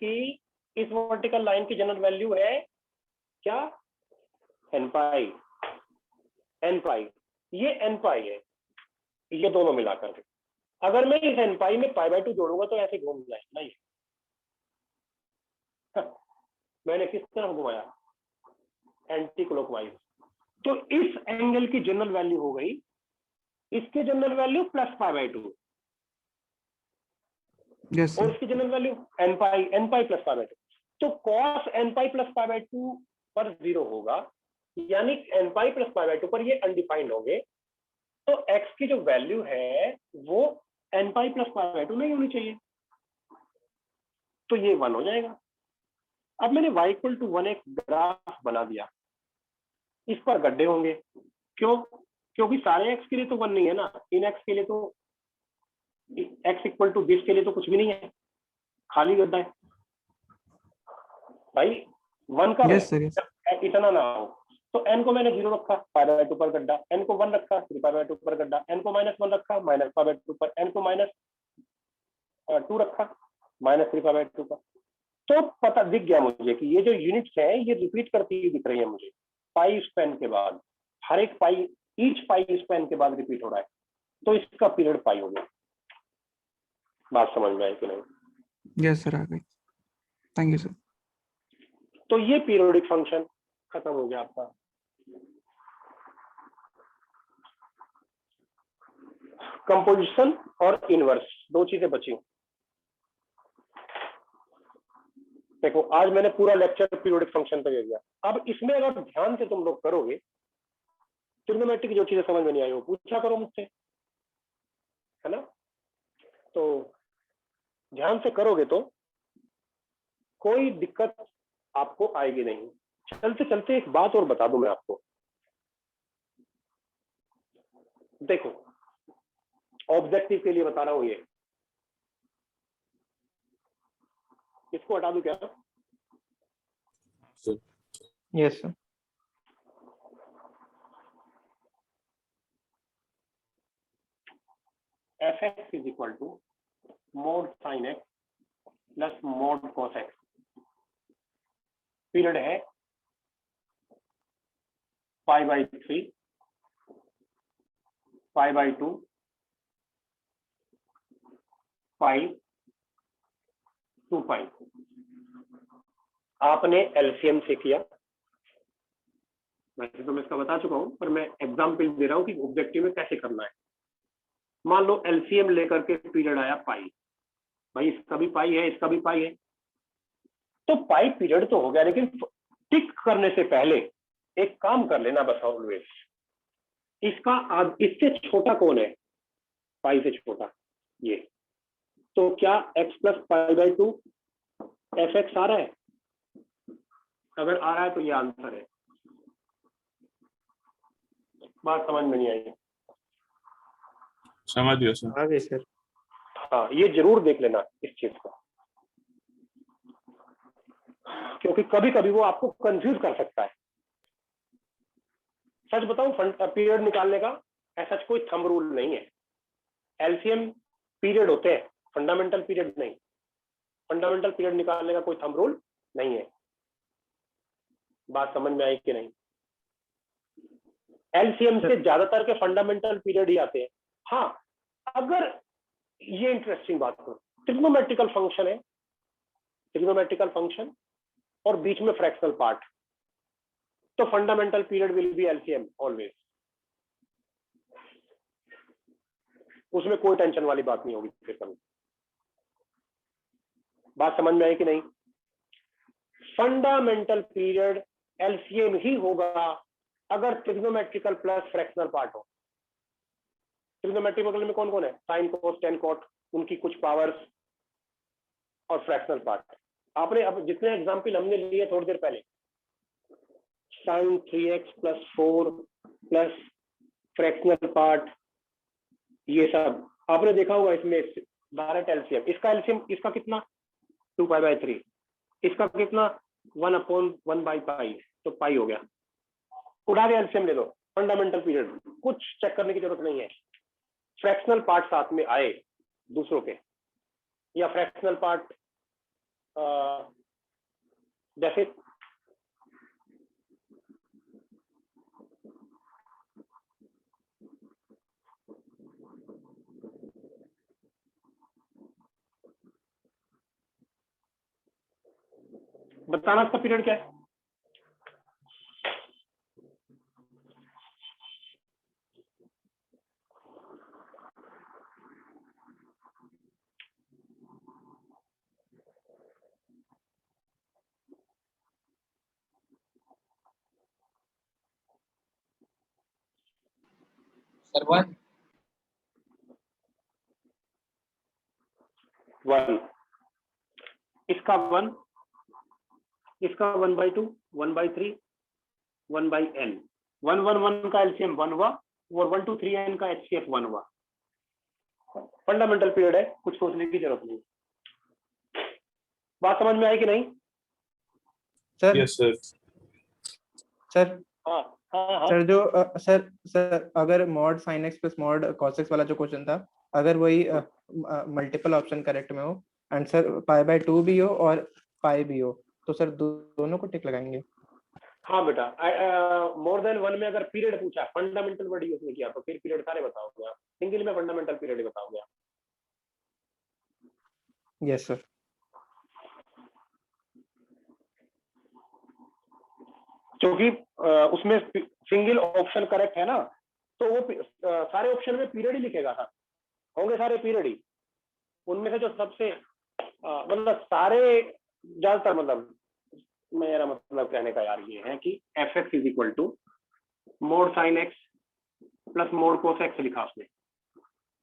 की जनरल वैल्यू है क्या? n पाई। ये n पाई है, ये दोनों मिलाकर के। अगर मैं इस n पाई में π/2 जोड़ूंगा तो ऐसे घूम जाएगा ना ये। मैंने किस तरफ घुमाया? Anti clockwise. तो इस एंगल की जनरल वैल्यू हो गई, इसकी जनरल वैल्यू प्लस π/2 यस और सर। इसकी general value n pi plus π/2। तो cos n पाई प्लस π/2 पर 0 होगा, यानी n पाई प्लस π/2 पर ये अनडिफाइंड होंगे। तो x की जो वैल्यू है वो n पाई प्लस π/2 नहीं होनी चाहिए, तो ये 1 हो जाएगा। अब मैंने y इक्वल टू 1 एक ग्राफ बना दिया, इस पर गड्ढे होंगे। क्यों? क्योंकि सारे x के लिए तो 1 नहीं है ना, इन x के लिए तो x इक्वल टू दिस के लिए तो कुछ भी नहीं है, खाली गड्ढा है भाई। 1 का यस सर यस। इतना ना हो तो n को मैंने 0 रखा, π/2 पर गड्ढा, n को 1 रखा, 3π/2 पर गड्ढा, n को -1 रखा, -π/2 पर, n को -2 रखा, -3π/2 पर। तो पता दिख गया मुझे कि ये जो यूनिट्स हैं ये रिपीट करती हुई दिख रही है मुझे, पाई स्पैन के बाद, हर एक पाई, ईच पाई स्पैन के बाद रिपीट हो रहा है, तो इसका पीरियड पाई हो गया। बात समझ में आई कि नहीं? यस सर आ गई। Thank you sir. तो ये पीरियोडिक फंक्शन खत्म हो गया आपका। कंपोजिशन और इनवर्स दो चीजें बची। देखो आज मैंने पूरा लेक्चर पीरियोडिक फंक्शन पे दे दिया। अब इसमें अगर ध्यान से तुम लोग करोगे, ट्रिग्नोमेट्री की जो चीजें समझ में नहीं आई वो पूछा करो मुझसे, है ना? तो ध्यान से करोगे तो कोई दिक्कत आपको आएगी नहीं। चलते चलते एक बात और बता दूं मैं आपको। देखो ऑब्जेक्टिव के लिए बता रहा हूं, ये इसको हटा दूं क्या? Yes sir. fx is equal to mod sin x plus mod cos x। Period है π/3, π/2, पाई, 2 पाई। आपने एलसीएम से किया, वैसे तो मैं इसका बता चुका हूं, पर मैं एग्जाम्पल दे रहा हूं कि ऑब्जेक्टिव में कैसे करना है। मान लो एलसीएम लेकर के पीरियड आया पाई, भाई इसका भी पाई है, इसका भी पाई है, तो पाई पीरियड तो हो गया, लेकिन टिक करने से पहले एक काम कर लेना बस ऑलवेज, इससे छोटा कौन है? पाई से छोटा ये। तो क्या x प्लस π/2 एफ एक्स आ रहा है? अगर आ रहा है तो ये आंसर है। बात समझ में नहीं आई? समझ गया सर। आ गई सर। हाँ, ये जरूर देख लेना इस चीज को, क्योंकि कभी कभी वो आपको कंफ्यूज कर सकता है। सच बताऊं, पीरियड निकालने का ऐसा कोई थंब रूल नहीं है। एलसीएम पीरियड होते हैं, फंडामेंटल पीरियड नहीं। फंडामेंटल पीरियड निकालने का कोई थंब रूल नहीं है। बात समझ में आई कि नहीं? एलसीएम से ज्यादातर के फंडामेंटल पीरियड ही आते हैं। हाँ, अगर ये इंटरेस्टिंग बात हो, ट्रिग्नोमेट्रिकल फंक्शन है, ट्रिग्नोमेट्रिकल फंक्शन और बीच में फ्रैक्शनल पार्ट, तो fundamental period will be LCM always. उसमें कोई टेंशन वाली बात नहीं होगी फिर कभी। बात समझ में आई कि नहीं? फंडामेंटल पीरियड एलसीएम ही होगा अगर ट्रिग्नोमेट्रिकल प्लस फ्रैक्शनल पार्ट हो। ट्रिग्नोमेट्रिकल में कौन कौन है? साइन, कोस, टेन, कॉट, उनकी कुछ पावर्स और फ्रैक्शनल पार्ट। आपने अब जितने एग्जाम्पल हमने लिए थोड़ी देर पहले, sign 3x + 4 plus fractional part, ये सब आपने देखा होगा। इसमें डायरेक्ट एलसीएम, इसका एलसीएम इसका कितना 2π/3, इसका कितना 1/1/π, तो पाई हो गया। उठा के एलसीएम ले दो। फंडामेंटल पीरियड कुछ चेक करने की जरूरत नहीं है। फ्रैक्शनल पार्ट साथ में आए दूसरों के, या फ्रैक्शनल पार्ट जैसे बताना इसका पीरियड क्या है? सर 1 1, इसका 1, इसका 1/2, 1/3, 1/n। 1 का एलसीएम 1 हुआ और 1 2 3n का एचसीएफ 1 हुआ। फंडामेंटल पीरियड है, कुछ सोचने की जरूरत नहीं। बात समझ में आई कि नहीं? Sir yes sir. सर हाँ हाँ हाँ। सर जो सर अगर mod sin x plus mod cos x वाला जो क्वेश्चन था, अगर वही मल्टीपल ऑप्शन करेक्ट में हो, आंसर π/2 भी हो और पाई भी हो, तो सर दोनों को टिक लगाएंगे। हाँ बेटा, मोर देन 1 में अगर पीरियड पूछा, फंडामेंटल वर्ड यूज नहीं किया, तो फिर पीरियड सारे बताओगे आप। सिंगल में फंडामेंटल पीरियड ही बताओगे आप। Yes sir. क्योंकि उसमें सिंगल ऑप्शन करेक्ट है ना, तो वो सारे ऑप्शन में पीरियड ही लिखेगा सर, होंगे सारे पीरियड ही। उनमें से जो सबसे मतलब सारे ज्यादातर, मतलब मेरा मतलब कहने का यार ये है कि fx = mod sin x plus mod cos x लिखा उसने,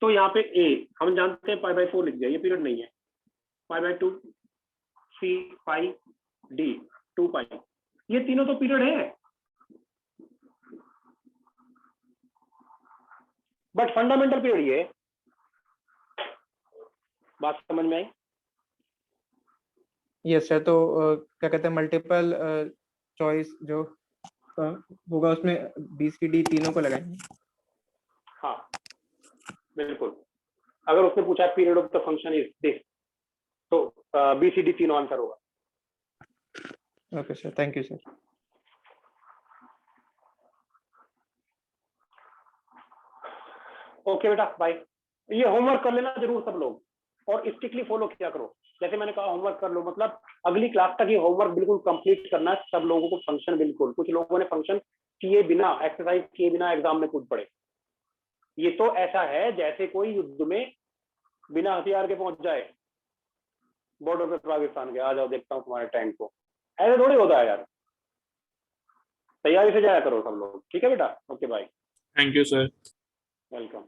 तो यहाँ पे a हम जानते हैं π/4 लिख दिया, ये पीरियड नहीं है। π/2, c, पाई, d 2π, ये तीनों तो पीरियड है, बट फंडामेंटल पीरियड ये। बात समझ में आई? Yes sir. तो क्या कहते हैं, मल्टीपल चॉइस जो होगा उसमें बी सी डी तीनों को लगाएंगे। हाँ बिल्कुल। अगर उसने पूछा period of the function is this, तो बी सी डी तीनों आंसर होगा। Okay sir, thank you sir. Okay बेटा, बाय। ये होमवर्क कर लेना जरूर सब लोग, और स्ट्रिक्टली फॉलो किया करो। जैसे मैंने कहा होमवर्क कर लो, मतलब अगली क्लास तक ये होमवर्क बिल्कुल कंप्लीट करना है सब लोगों को। फंक्शन बिल्कुल, कुछ लोगों ने फंक्शन किए बिना, एक्सरसाइज किए बिना एग्जाम में कूद पड़े। ये तो ऐसा है जैसे कोई युद्ध में बिना हथियार के पहुंच जाए बॉर्डर पे पाकिस्तान के, आ जाओ देखता हूँ तुम्हारे टैंक को। ऐसे थोड़ी होता है यार, तैयारी से जाया करो सब लोग। ठीक है बेटा, okay bye, thank you sir. Welcome.